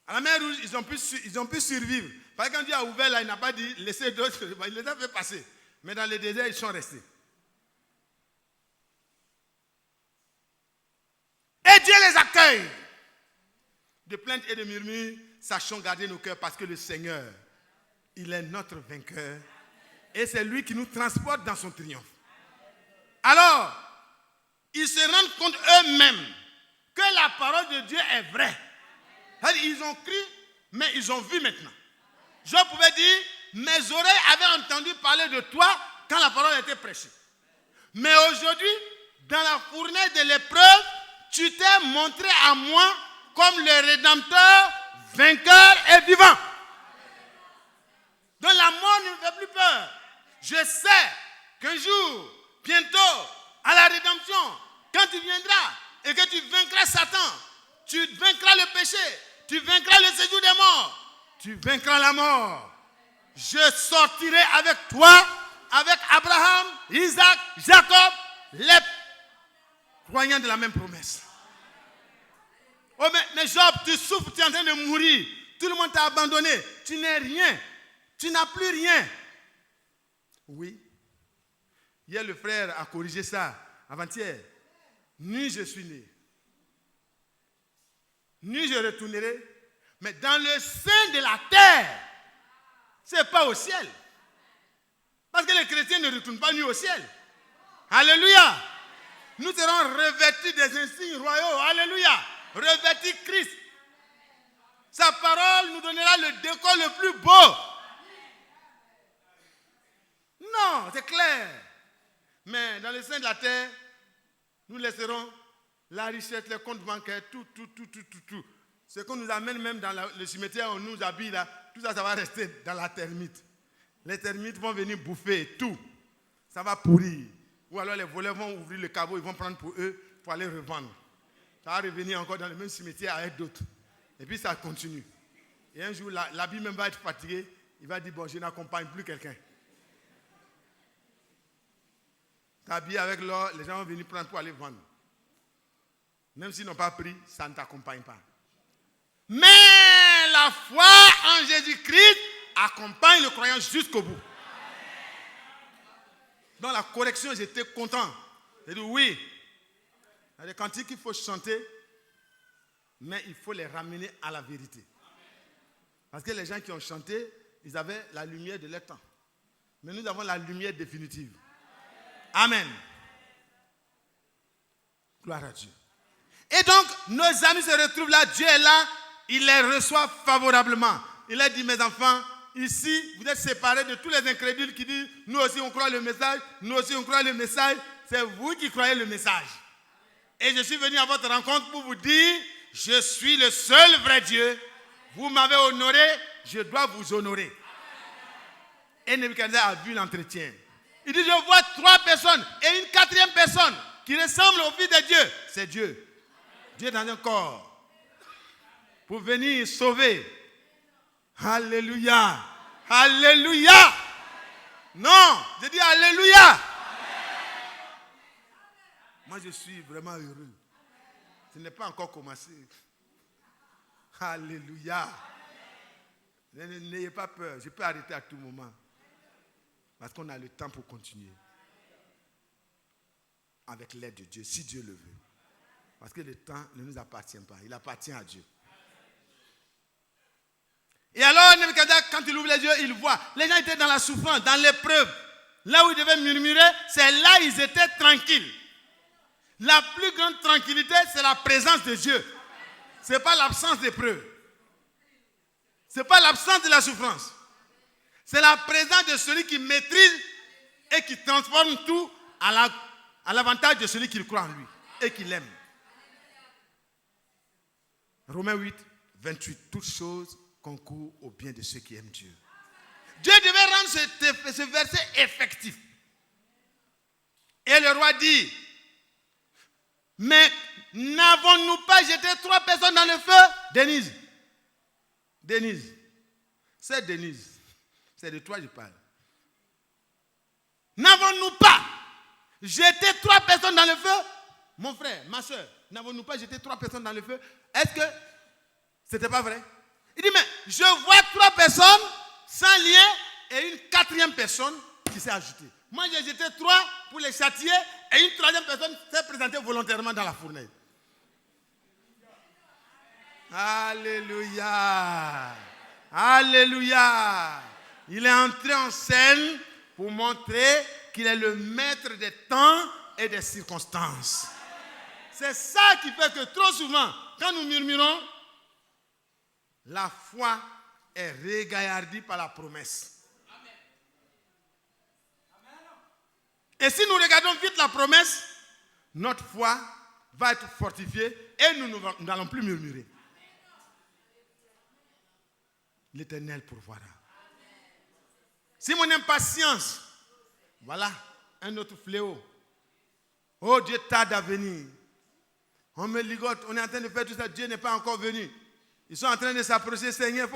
À la mer Rouge, ils ont pu survivre. Parce que quand Dieu a ouvert là, il n'a pas dit laissez d'autres, il les a fait passer. Mais dans le désert, ils sont restés. Et Dieu les accueille. De plaintes et de murmures, sachons garder nos cœurs parce que le Seigneur, il est notre vainqueur. Et c'est lui qui nous transporte dans son triomphe. Alors, ils se rendent compte eux-mêmes que la parole de Dieu est vraie. Ils ont cru, mais ils ont vu maintenant. Job pouvait dire, mes oreilles avaient entendu parler de toi quand la parole était prêchée. Mais aujourd'hui, dans la fournaise de l'épreuve, tu t'es montré à moi comme le Rédempteur, vainqueur et vivant. Donc la mort ne me fait plus peur. Je sais qu'un jour, bientôt, à la rédemption, quand tu viendras et que tu vaincras Satan, tu vaincras le péché, tu vaincras le séjour des morts, tu vaincras la mort. Je sortirai avec toi, avec Abraham, Isaac, Jacob, les croyants de la même promesse. Oh mais Job, tu souffres, tu es en train de mourir. Tout le monde t'a abandonné. Tu n'es rien. Tu n'as plus rien. Oui. Hier, le frère a corrigé ça. Avant-hier. Ni je suis né, ni je retournerai, mais dans le sein de la terre. Ce n'est pas au ciel. Parce que les chrétiens ne retournent pas nus au ciel. Alléluia. Nous serons revêtus des insignes royaux. Alléluia. Revêtus Christ. Sa parole nous donnera le décor le plus beau. Non, c'est clair. Mais dans le sein de la terre, nous laisserons la richesse, les comptes bancaires, tout. Ce qu'on nous amène même dans le cimetière où on nous habille là, tout ça, ça va rester dans la termite. Les termites vont venir bouffer tout. Ça va pourrir. Ou alors les voleurs vont ouvrir le caveau, ils vont prendre pour eux pour aller revendre. Ça va revenir encore dans le même cimetière avec d'autres. Et puis ça continue. Et un jour, l'habit même va être fatigué. Il va dire, bon, je n'accompagne plus quelqu'un. T'habilles avec l'or, les gens vont venir prendre pour aller vendre. Même s'ils n'ont pas pris, ça ne t'accompagne pas. Mais la foi en Jésus-Christ accompagne le croyant jusqu'au bout. Dans la correction, j'étais content. J'ai dit oui. Il y a des cantiques qu'il faut chanter, mais il faut les ramener à la vérité. Parce que les gens qui ont chanté, ils avaient la lumière de leur temps. Mais nous avons la lumière définitive. Amen. Gloire à Dieu. Et donc, nos amis se retrouvent là, Dieu est là, il les reçoit favorablement. Il a dit, mes enfants, ici, vous êtes séparés de tous les incrédules qui disent, nous aussi on croit le message, nous aussi on croit le message. C'est vous qui croyez le message. Et je suis venu à votre rencontre pour vous dire, je suis le seul vrai Dieu. Vous m'avez honoré, je dois vous honorer. Et Nebuchadnezzar a vu l'entretien. Il dit, je vois 3 personnes et une 4e personne qui ressemble au Fils de Dieu. C'est Dieu. Dieu dans un corps. Pour venir sauver. Alléluia. Alléluia. Non, je dis Alléluia. Moi, je suis vraiment heureux. Ce n'est pas encore commencé. Alléluia. N'ayez pas peur. Je peux arrêter à tout moment. Parce qu'on a le temps pour continuer. Avec l'aide de Dieu, si Dieu le veut. Parce que le temps ne nous appartient pas. Il appartient à Dieu. Et alors, Nebuchadnezzar, quand il ouvre les yeux, il voit. Les gens étaient dans la souffrance, dans l'épreuve. Là où ils devaient murmurer, c'est là où ils étaient tranquilles. La plus grande tranquillité, c'est la présence de Dieu. Ce n'est pas l'absence d'épreuve. Ce n'est pas l'absence de la souffrance. C'est la présence de celui qui maîtrise et qui transforme tout à l'avantage de celui qui croit en lui et qui l'aime. Romains 8, 28. Toutes choses concourent au bien de ceux qui aiment Dieu. Dieu devait rendre ce verset effectif. Et le roi dit, mais n'avons-nous pas jeté 3 personnes dans le feu? Denise. C'est Denise. C'est de toi que je parle. N'avons-nous pas jeté 3 personnes dans le feu? Mon frère, ma soeur, n'avons-nous pas jeté 3 personnes dans le feu? Est-ce que ce n'était pas vrai? Il dit, mais je vois 3 personnes sans lien et une 4e personne qui s'est ajoutée. Moi, j'ai jeté 3 pour les châtier et une 3e personne s'est présentée volontairement dans la fournaise. Alléluia. Alléluia. Il est entré en scène pour montrer qu'il est le maître des temps et des circonstances. C'est ça qui fait que trop souvent, quand nous murmurons, La foi est régaillardie par la promesse. Et si nous regardons vite la promesse, notre foi va être fortifiée et nous n'allons plus murmurer. L'Éternel pourvoira. Si mon impatience, voilà un autre fléau. Oh, Dieu tarde à venir. On me ligote, on est en train de faire tout ça, Dieu n'est pas encore venu. Ils sont en train de s'approcher, Seigneur, il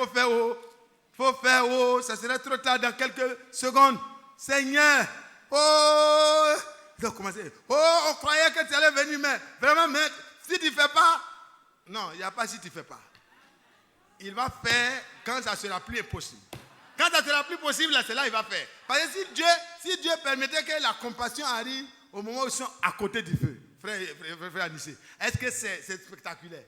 faut faire haut, ça sera trop tard dans quelques secondes. Seigneur, oh, ils ont commencé. Oh, on croyait que tu allais venir, mais vraiment, mais si tu ne fais pas, non, il n'y a pas si tu ne fais pas. Il va faire quand ça sera plus possible. Quand ça sera plus possible, là, c'est là qu'il va faire. Parce que si Dieu permettait que la compassion arrive au moment où ils sont à côté du feu, frère Anissé, est-ce que c'est spectaculaire?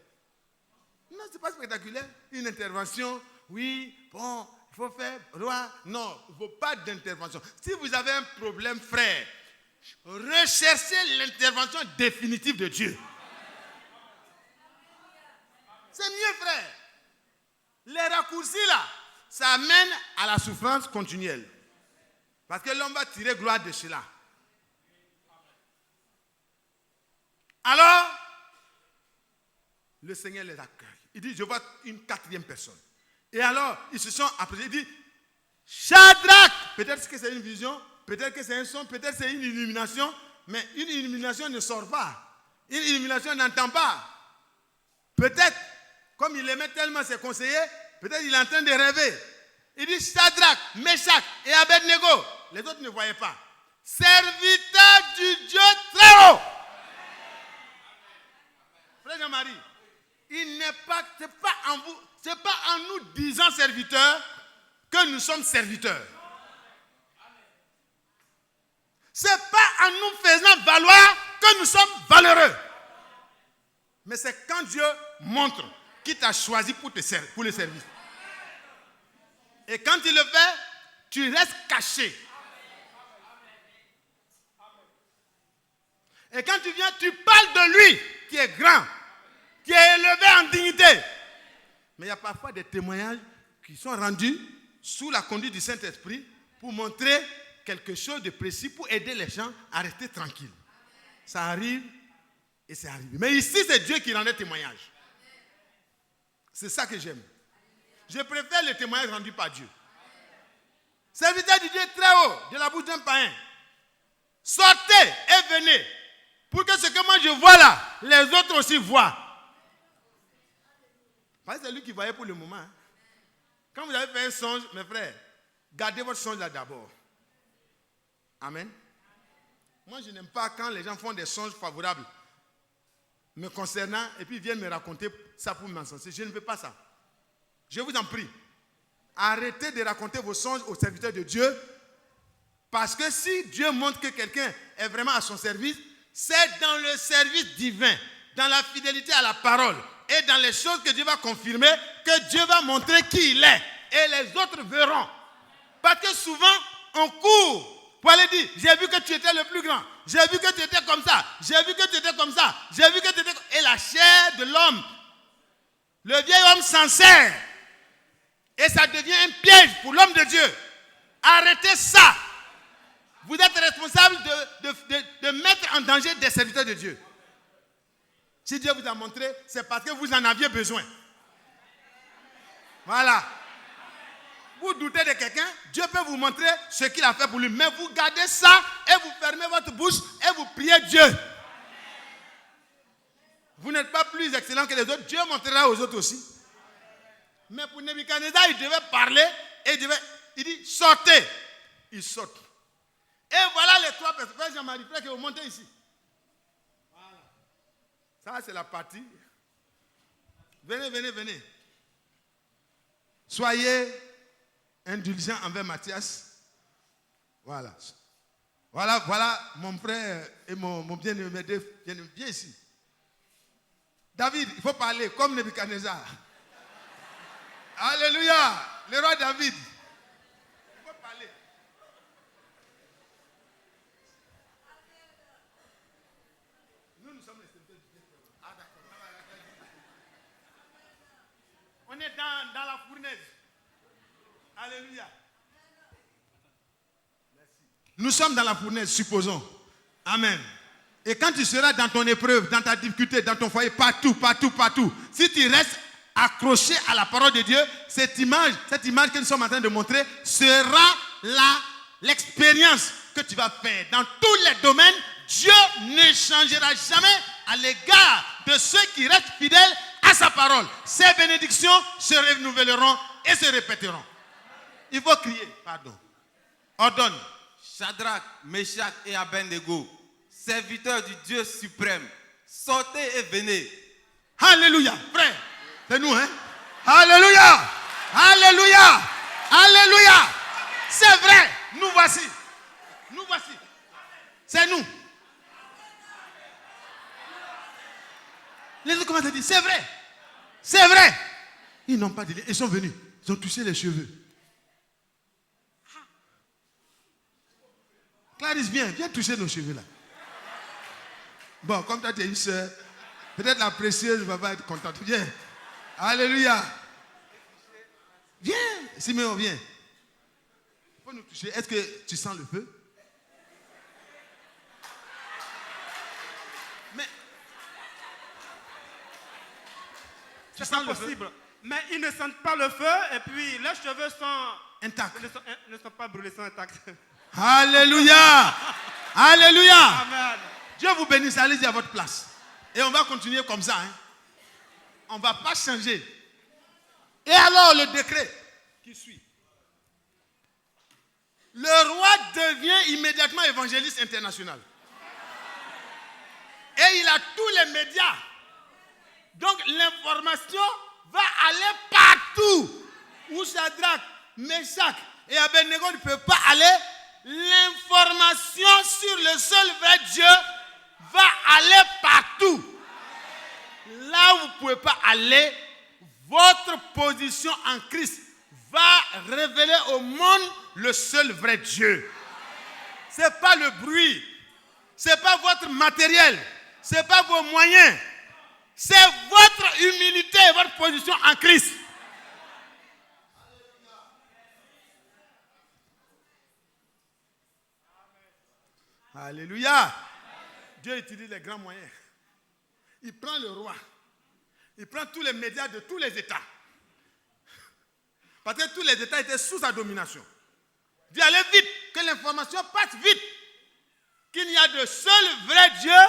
Non, ce n'est pas spectaculaire. Une intervention, oui, bon, il faut faire roi. Non, il ne faut pas d'intervention. Si vous avez un problème, frère, recherchez l'intervention définitive de Dieu. C'est mieux, frère. Les raccourcis là, ça amène à la souffrance continuelle. Parce que l'homme va tirer gloire de cela. Alors, le Seigneur les accueille. Il dit, je vois une quatrième personne. Et alors, ils se sont approchés. Il dit, Shadrach, peut-être que c'est une vision, peut-être que c'est un son, peut-être que c'est une illumination, mais une illumination ne sort pas. Une illumination n'entend pas. Peut-être, comme il aimait tellement ses conseillers, peut-être il est en train de rêver. Il dit Shadrach, Meshach et Abednego. Les autres ne voyaient pas. Serviteurs du Dieu très haut. Frère Jean-Marie, c'est pas en vous, c'est pas en nous disant serviteurs que nous sommes serviteurs. C'est pas en nous faisant valoir que nous sommes valeureux. Mais c'est quand Dieu montre qui t'a choisi pour le service. Et quand il le fait, tu restes caché. Et quand tu viens, tu parles de lui qui est grand, qui est élevé en dignité. Mais il y a parfois des témoignages qui sont rendus sous la conduite du Saint-Esprit pour montrer quelque chose de précis, pour aider les gens à rester tranquilles. Ça arrive et c'est arrivé. Mais ici, c'est Dieu qui rendait témoignage. C'est ça que j'aime. Je préfère les témoignages rendus par Dieu. Serviteur du Dieu très haut, de la bouche d'un païen. Sortez et venez. Pour que ce que moi je vois là, les autres aussi voient. Parce que c'est lui qui voyait pour le moment. Hein. Quand vous avez fait un songe, mes frères, gardez votre songe là d'abord. Amen. Moi, je n'aime pas quand les gens font des songes favorables me concernant et puis viennent me raconter ça pour m'encenser. Je ne veux pas ça. Je vous en prie. Arrêtez de raconter vos songes aux serviteurs de Dieu. Parce que si Dieu montre que quelqu'un est vraiment à son service, c'est dans le service divin, dans la fidélité à la parole et dans les choses que Dieu va confirmer, que Dieu va montrer qui il est. Et les autres verront. Parce que souvent, on court pour aller dire, j'ai vu que tu étais le plus grand. J'ai vu que tu étais comme ça. J'ai vu que tu étais comme ça. J'ai vu que tu étais comme... Et la chair de l'homme, le vieil homme s'en sert. Et ça devient un piège pour l'homme de Dieu. Arrêtez ça. Vous êtes responsable de mettre en danger des serviteurs de Dieu. Si Dieu vous a montré, c'est parce que vous en aviez besoin. Voilà. Vous doutez de quelqu'un, Dieu peut vous montrer ce qu'il a fait pour lui. Mais vous gardez ça et vous fermez votre bouche et vous priez Dieu. Vous n'êtes pas plus excellent que les autres. Dieu montrera aux autres aussi. Mais pour Nebuchadnezzar, il devait parler et il dit sortez. Il saute. Et voilà les trois personnes. Frère Jean-Marie, frère, que vous montez ici. Voilà. Ça, c'est la partie. Venez, venez, venez. Soyez indulgents envers Matthias. Voilà. Voilà mon frère et mon bien-aimé. Viens ici. David, il faut parler comme Nebuchadnezzar. Alléluia. Le roi David. Il faut parler. Nous sommes les serviteurs de Dieu. Ah, d'accord. On est dans dans la fournaise. Alléluia. Nous sommes dans la fournaise, supposons. Amen. Et quand tu seras dans ton épreuve, dans ta difficulté, dans ton foyer, partout, si tu restes accroché à la parole de Dieu, cette image que nous sommes en train de montrer sera l'expérience que tu vas faire. Dans tous les domaines, Dieu ne changera jamais à l'égard de ceux qui restent fidèles à sa parole. Ces bénédictions se renouvelleront et se répéteront. Il faut crier, pardon. Ordonne. Shadrach, Meshach et Abednego, serviteurs du Dieu suprême, sortez et venez. Alléluia, frère. C'est nous, hein? Alléluia! Alléluia! Alléluia! C'est vrai, nous voici. Nous voici. C'est nous. Les autres commencent à dire, c'est vrai. C'est vrai. Ils n'ont pas dit, ils sont venus. Ils ont touché les cheveux. Clarisse, viens toucher nos cheveux là. Bon, comme toi tu es une soeur, peut-être la précieuse va pas être contente. Viens. Alléluia. Viens. Siméon, viens. Il faut nous toucher. Est-ce que tu sens le feu? Mais. C'est pas possible. Mais ils ne sentent pas le feu et puis leurs cheveux sont intacts. Ne sont pas brûlés, sont intacts. Alléluia. Alléluia. Amen. Dieu vous bénisse. Allez-y à votre place. Et on va continuer comme ça. Hein. On ne va pas changer. Et alors le décret qui suit. Le roi devient immédiatement évangéliste international. Et il a tous les médias. Donc l'information va aller partout. Où Shadrach, Meshach et Abednego ne peuvent pas aller. L'information sur le seul vrai Dieu va aller partout. Là où vous ne pouvez pas aller, votre position en Christ va révéler au monde le seul vrai Dieu. Ce n'est pas le bruit, ce n'est pas votre matériel, ce n'est pas vos moyens, c'est votre humilité et votre position en Christ. Alléluia. Dieu utilise les grands moyens. Il prend le roi. Il prend tous les médias de tous les États. Parce que tous les États étaient sous sa domination. Dieu allait vite, que l'information passe vite. Qu'il n'y a de seul vrai Dieu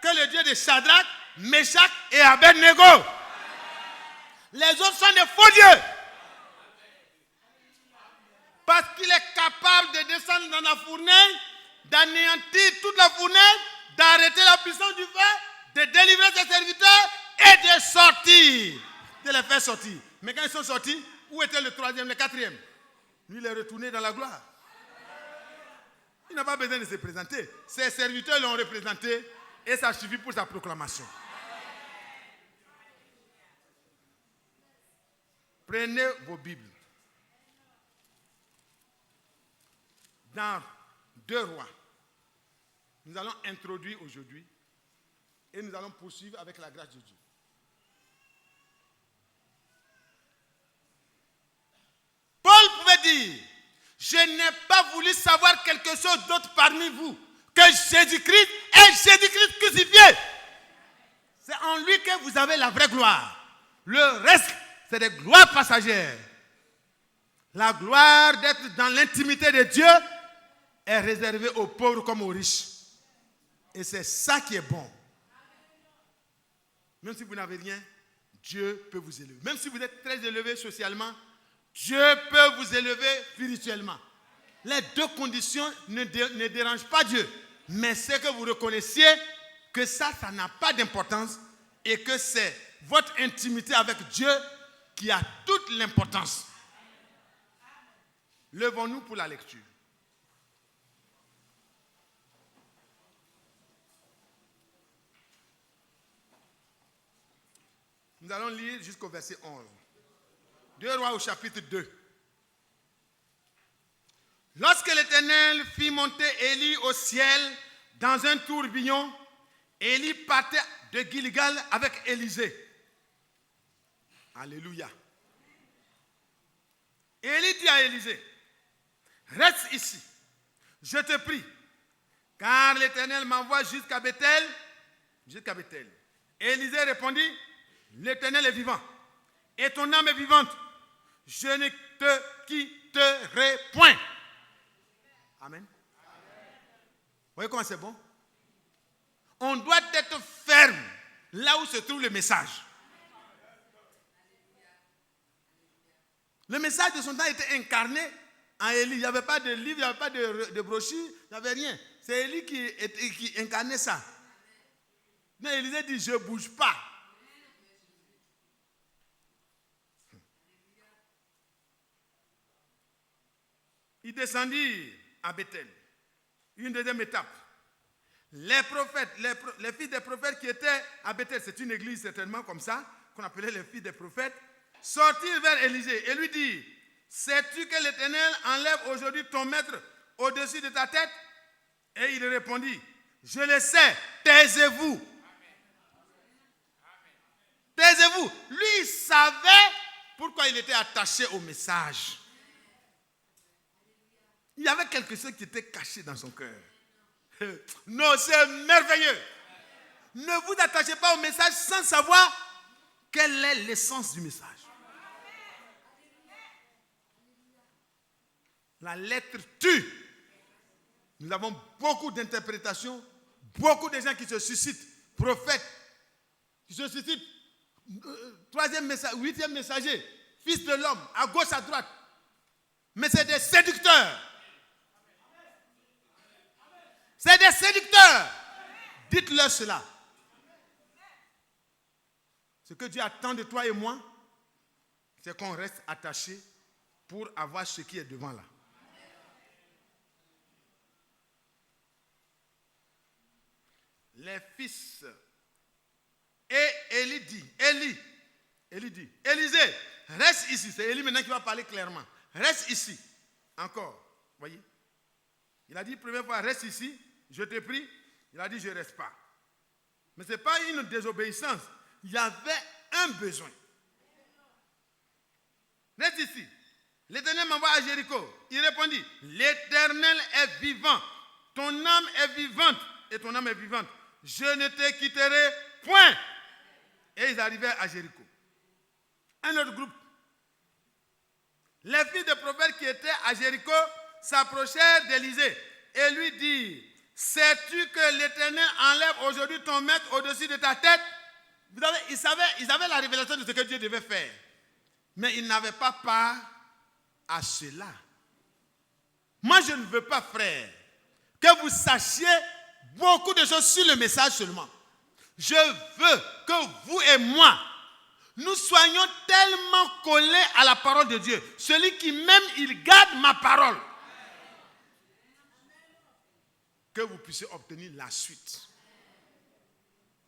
que le Dieu de Shadrach, Meshach et Abednego. Les autres sont des faux dieux. Parce qu'il est capable de descendre dans la fournaise, d'anéantir toute la fournaise, d'arrêter la puissance du feu, de délivrer ses serviteurs et de sortir, de les faire sortir. Mais quand ils sont sortis, où était le troisième, le quatrième? Lui, il est retourné dans la gloire. Il n'a pas besoin de se présenter. Ses serviteurs l'ont représenté et ça suffit pour sa proclamation. Prenez vos Bibles. Dans 2 Rois, nous allons introduire aujourd'hui et nous allons poursuivre avec la grâce de Dieu. Paul pouvait dire, je n'ai pas voulu savoir quelque chose d'autre parmi vous que Jésus-Christ et Jésus-Christ crucifié. C'est en lui que vous avez la vraie gloire. Le reste, c'est des gloires passagères. La gloire d'être dans l'intimité de Dieu est réservée aux pauvres comme aux riches. Et c'est ça qui est bon. Même si vous n'avez rien, Dieu peut vous élever. Même si vous êtes très élevé socialement, Dieu peut vous élever spirituellement. Les 2 conditions ne dérangent pas Dieu. Mais c'est que vous reconnaissiez que ça n'a pas d'importance et que c'est votre intimité avec Dieu qui a toute l'importance. Levons-nous pour la lecture. Nous allons lire jusqu'au verset 11. 2 Rois au chapitre 2. Lorsque l'Éternel fit monter Élie au ciel dans un tourbillon, Élie partait de Gilgal avec Élisée. Alléluia. à Élisée, reste ici, je te prie, car l'Éternel m'envoie jusqu'à Bethel. Élisée répondit, l'Éternel est vivant, et ton âme est vivante, je ne te quitterai point. Amen. Vous voyez comment c'est bon? On doit être ferme là où se trouve le message. Le message de son temps était incarné en Élie. Il n'y avait pas de livre, il n'y avait pas de brochure, il n'y avait rien. C'est Élie qui incarnait ça. Mais Élisée dit, je ne bouge pas. Il descendit à Bethel. Une deuxième étape. Les prophètes, les fils des prophètes qui étaient à Bethel, c'est une église certainement comme ça, qu'on appelait les fils des prophètes, sortirent vers Élisée et lui dirent, sais-tu que l'Éternel enlève aujourd'hui ton maître au-dessus de ta tête? Et il répondit, je le sais, taisez-vous. Taisez-vous. Lui, il savait pourquoi il était attaché au message. Il y avait quelque chose qui était caché dans son cœur. Non, c'est merveilleux. Ne vous attachez pas au message sans savoir quelle est l'essence du message. La lettre tue. Nous avons beaucoup d'interprétations, beaucoup de gens qui se suscitent, prophètes, qui se suscitent, troisième message, huitième messager, fils de l'homme, à gauche, à droite. Mais c'est des séducteurs. C'est des séducteurs. Dites-leur cela. Ce que Dieu attend de toi et moi, c'est qu'on reste attaché pour avoir ce qui est devant là. Les fils. Et Élie dit, Élisée, reste ici. C'est Élie maintenant qui va parler clairement. Reste ici. Encore. Voyez. Il a dit première fois, reste ici. Je te prie. Il a dit, je ne reste pas. Mais ce n'est pas une désobéissance. Il y avait un besoin. Reste ici. L'Éternel m'envoie à Jéricho. Il répondit, l'Éternel est vivant. Ton âme est vivante. Et ton âme est vivante. Je ne te quitterai point. Et ils arrivaient à Jéricho. Un autre groupe. Les fils des prophètes qui étaient à Jéricho s'approchèrent d'Élisée et lui dirent, sais-tu que l'Éternel enlève aujourd'hui ton maître au-dessus de ta tête? Vous savez, ils avaient la révélation de ce que Dieu devait faire. Mais ils n'avaient pas part à cela. Moi, je ne veux pas, frère, que vous sachiez beaucoup de choses sur le message seulement. Je veux que vous et moi, nous soyons tellement collés à la parole de Dieu. Celui qui m'aime, il garde ma parole. Que vous puissiez obtenir la suite.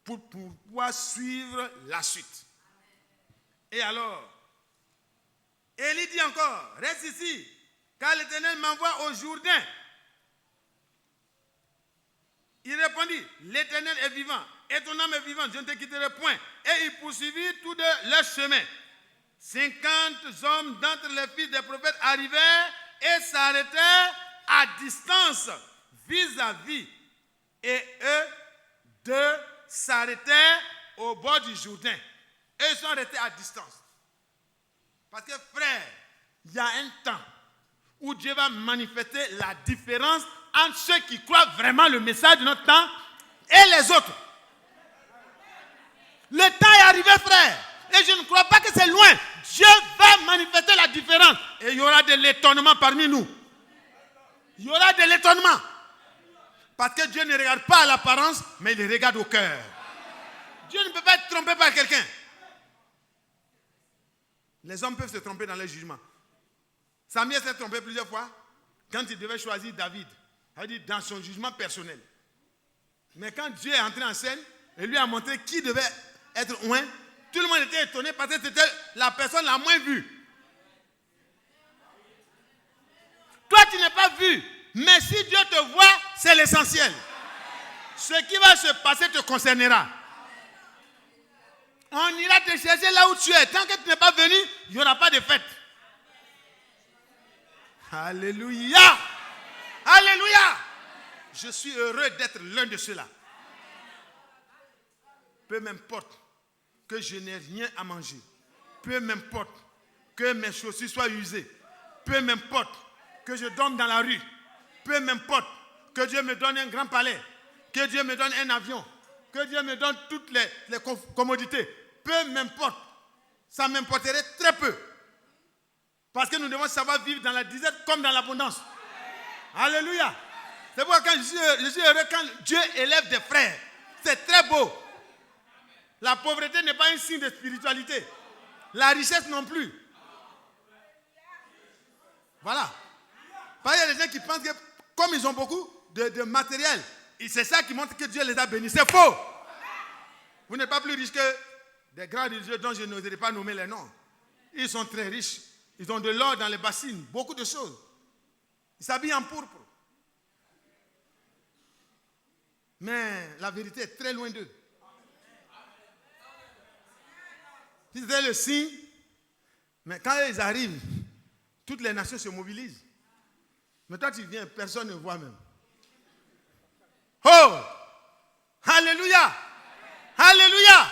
Pour pouvoir suivre la suite. Et alors, Élie dit encore, reste ici, car l'Éternel m'envoie au Jourdain. Il répondit, l'Éternel est vivant, et ton âme est vivante, je ne te quitterai point. Et il poursuivit tous deux leur chemin. 50 hommes d'entre les fils des prophètes arrivèrent et s'arrêtèrent à distance vis-à-vis. Et eux deux s'arrêtèrent au bord du Jourdain. Et ils sont restés à distance. Parce que frère, il y a un temps où Dieu va manifester la différence entre ceux qui croient vraiment le message de notre temps et les autres. Le temps est arrivé, frère. Et je ne crois pas que c'est loin. Dieu va manifester la différence. Et il y aura de l'étonnement parmi nous. Il y aura de l'étonnement. Parce que Dieu ne regarde pas à l'apparence, mais il regarde au cœur. Dieu ne peut pas être trompé par quelqu'un. Les hommes peuvent se tromper dans les jugements. Samuel s'est trompé plusieurs fois quand il devait choisir David. Il a dit dans son jugement personnel. Mais quand Dieu est entré en scène et lui a montré qui devait être oint, tout le monde était étonné parce que c'était la personne la moins vue. Toi, tu n'es pas vu. Mais si Dieu te voit, c'est l'essentiel. Ce qui va se passer te concernera. On ira te chercher là où tu es. Tant que tu n'es pas venu, il n'y aura pas de fête. Alléluia. Alléluia. Je suis heureux d'être l'un de ceux-là. Peu m'importe que je n'ai rien à manger. Peu m'importe que mes chaussures soient usées. Peu m'importe que je dorme dans la rue. Peu m'importe que Dieu me donne un grand palais. Que Dieu me donne un avion. Que Dieu me donne toutes les commodités. Peu m'importe. Ça m'importerait très peu. Parce que nous devons savoir vivre dans la disette comme dans l'abondance. Alléluia. C'est pourquoi quand je suis heureux quand Dieu élève des frères. C'est très beau. La pauvreté n'est pas un signe de spiritualité. La richesse non plus. Voilà. Parce qu'il y a des gens qui pensent que comme ils ont beaucoup de matériel, c'est ça qui montre que Dieu les a bénis. C'est faux. Vous n'êtes pas plus riches que des grands religieux dont je n'oserais pas nommer les noms. Ils sont très riches. Ils ont de l'or dans les bassines, beaucoup de choses. Ils s'habillent en pourpre. Mais la vérité est très loin d'eux. C'était le signe. Mais quand ils arrivent, toutes les nations se mobilisent. Mais toi, tu viens, personne ne voit même. Oh! Alléluia! Alléluia!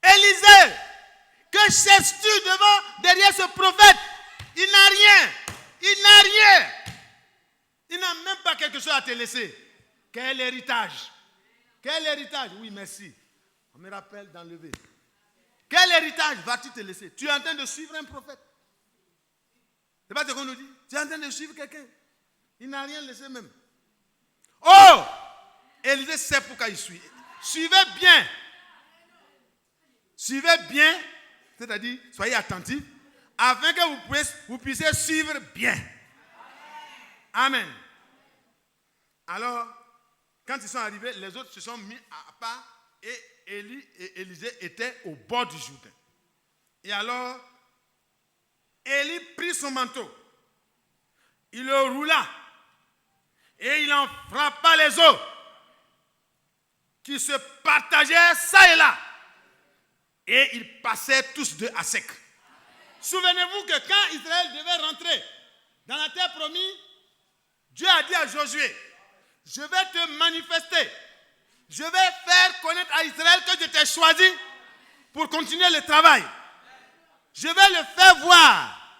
Élisée, que cherches-tu derrière ce prophète? Il n'a rien. Il n'a rien. Il n'a même pas quelque chose à te laisser. Quel héritage? Quel héritage? Oui, merci. On me rappelle d'enlever. Quel héritage vas-tu te laisser? Tu es en train de suivre un prophète. C'est pas ce qu'on nous dit. Tu es en train de suivre quelqu'un. Il n'a rien laissé même. Oh! Élisée sait pourquoi il suit. Suivez bien. Suivez bien, c'est-à-dire soyez attentifs, afin que vous puissiez suivre bien. Amen. Alors, quand ils sont arrivés, les autres se sont mis à part et Élie et Élisée étaient au bord du Jourdain. Et alors, Élie prit son manteau, il le roula et il en frappa les eaux qui se partageaient ça et là. Et ils passaient tous deux à sec. Souvenez-vous que quand Israël devait rentrer dans la terre promise, Dieu a dit à Josué, je vais te manifester. Je vais faire connaître à Israël que je t'ai choisi pour continuer le travail. Je vais le faire voir.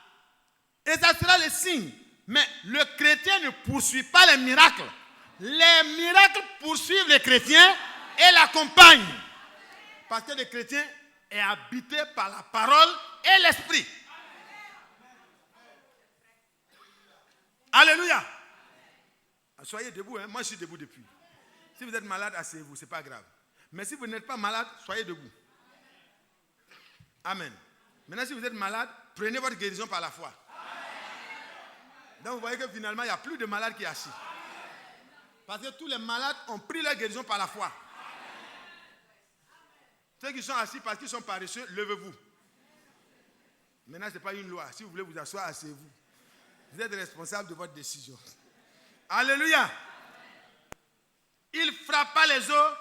Et ça sera le signe. Mais le chrétien ne poursuit pas les miracles. Les miracles poursuivent les chrétiens et l'accompagnent. Parce que le chrétien est habité par la parole et l'esprit. Alléluia. Soyez debout, hein? Moi je suis debout depuis. Si vous êtes malade, asseyez-vous, ce n'est pas grave. Mais si vous n'êtes pas malade, soyez debout. Amen. Maintenant, si vous êtes malade, prenez votre guérison par la foi. Donc vous voyez que finalement, il n'y a plus de malades qui sont assis. Parce que tous les malades ont pris leur guérison par la foi. Ceux qui sont assis parce qu'ils sont paresseux, levez-vous. Maintenant, ce n'est pas une loi. Si vous voulez vous asseoir, asseyez-vous. Vous êtes responsable de votre décision. Alléluia. Il frappa les eaux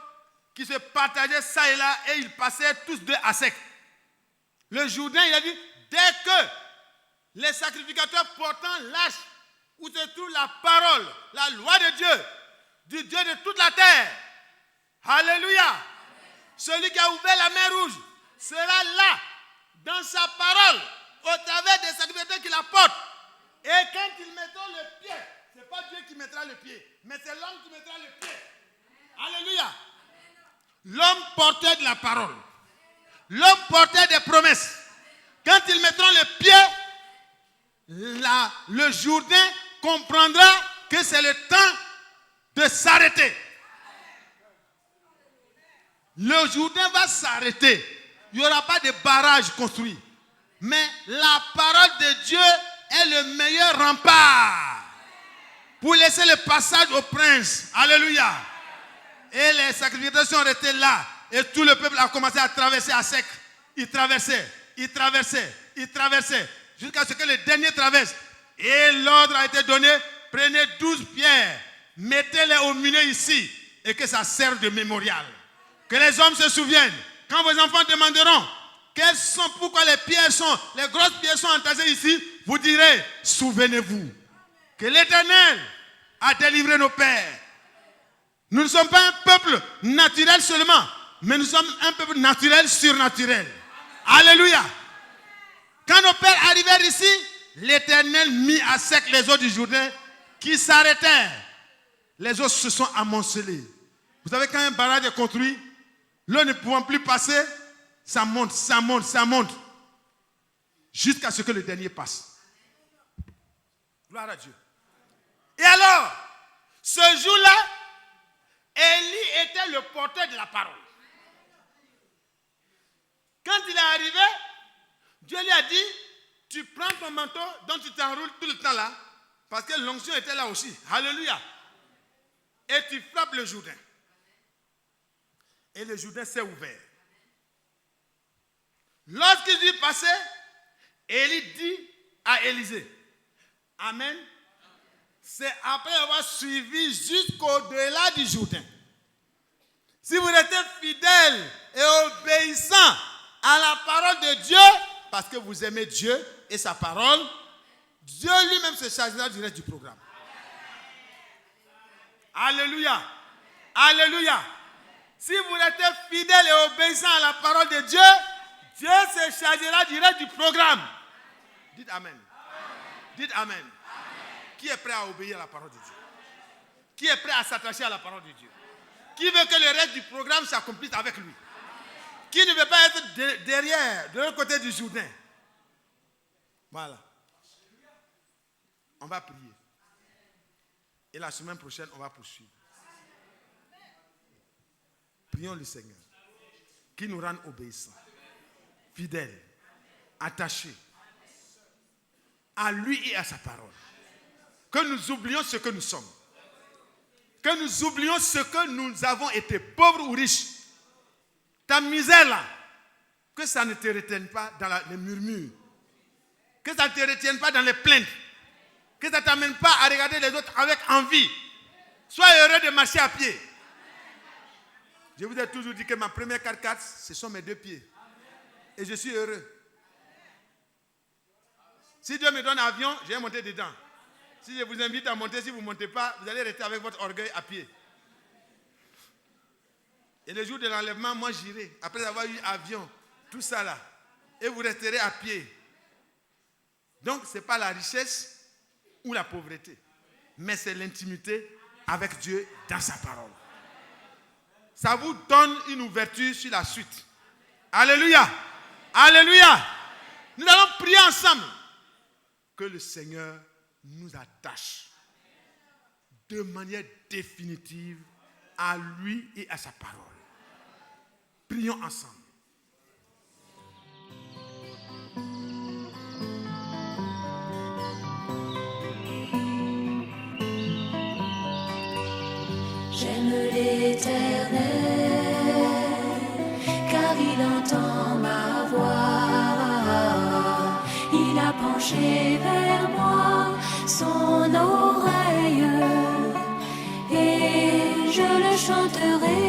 qui se partageaient ça et là et ils passaient tous deux à sec. Le Jourdain, il a dit, dès que les sacrificateurs portant l'âge où se trouve la parole, la loi de Dieu, du Dieu de toute la terre. Alléluia. Celui qui a ouvert la mer rouge sera là, dans sa parole, au travers des sacrificateurs qui la portent. Et quand ils mettront le pied, ce n'est pas Dieu qui mettra le pied, mais c'est l'homme qui mettra le pied. Alléluia. L'homme portait de la parole. L'homme portait des promesses. Quand ils mettront le pied, le Jourdain comprendra que c'est le temps de s'arrêter. Le Jourdain va s'arrêter. Il n'y aura pas de barrage construit. Mais la parole de Dieu est le meilleur rempart pour laisser le passage au prince. Alléluia. Et les sacrificateurs sont restés là. Et tout le peuple a commencé à traverser à sec. Ils traversaient, ils traversaient, ils traversaient. Jusqu'à ce que le dernier traverse. Et l'ordre a été donné. Prenez 12 pierres. Mettez-les au milieu ici. Et que ça serve de mémorial. Que les hommes se souviennent. Quand vos enfants demanderont, pourquoi les grosses pierres sont entassées ici, vous direz, souvenez-vous que l'Éternel a délivré nos pères. Nous ne sommes pas un peuple naturel seulement, mais nous sommes un peuple naturel, surnaturel. Alléluia. Quand nos pères arrivèrent ici, l'Éternel mit à sec les eaux du Jourdain qui s'arrêtèrent. Les eaux se sont amoncelées. Vous savez, quand un barrage est construit, l'eau ne pouvant plus passer, ça monte, ça monte, ça monte, jusqu'à ce que le dernier passe. Gloire à Dieu. Et alors, ce jour-là, Élie était le porteur de la parole. Quand il est arrivé, Dieu lui a dit, tu prends ton manteau dont tu t'enroules tout le temps là, parce que l'onction était là aussi. Alléluia. Et tu frappes le Jourdain. Et le Jourdain s'est ouvert. Lorsqu'il dit passer, Élie dit à Élisée, Amen. C'est après avoir suivi jusqu'au-delà du Jourdain. Si vous restez fidèle et obéissant à la parole de Dieu, parce que vous aimez Dieu et sa parole, Dieu lui-même se chargera du reste du programme. Alléluia. Alléluia. Si vous restez fidèle et obéissant à la parole de Dieu, Dieu se chargera du reste du programme. Dites Amen. Dites Amen. Qui est prêt à obéir à la parole de Dieu? Qui est prêt à s'attacher à la parole de Dieu? Qui veut que le reste du programme s'accomplisse avec lui? Qui ne veut pas être derrière, de l'autre côté du Jourdain? Voilà. On va prier. Et la semaine prochaine, on va poursuivre. Prions le Seigneur, qui nous rende obéissants, fidèles, attachés à lui et à sa parole. Que nous oublions ce que nous sommes. Que nous oublions ce que nous avons été, pauvres ou riches. Ta misère là, que ça ne te retienne pas dans les murmures. Que ça ne te retienne pas dans les plaintes. Que ça ne t'amène pas à regarder les autres avec envie. Sois heureux de marcher à pied. Je vous ai toujours dit que ma première 4x4, ce sont mes 2 pieds. Et je suis heureux. Si Dieu me donne un avion, je vais monter dedans. Si je vous invite à monter, si vous ne montez pas, vous allez rester avec votre orgueil à pied. Et le jour de l'enlèvement, moi j'irai, après avoir eu avion, tout ça là. Et vous resterez à pied. Donc, ce n'est pas la richesse ou la pauvreté, mais c'est l'intimité avec Dieu dans sa parole. Ça vous donne une ouverture sur la suite. Alléluia. Alléluia. Nous allons prier ensemble. Que le Seigneur nous attache de manière définitive à lui et à sa parole. Prions ensemble. J'aime l'Éternel, car il entend ma voix. Il a penché vers moi son oreille, et je le chanterai.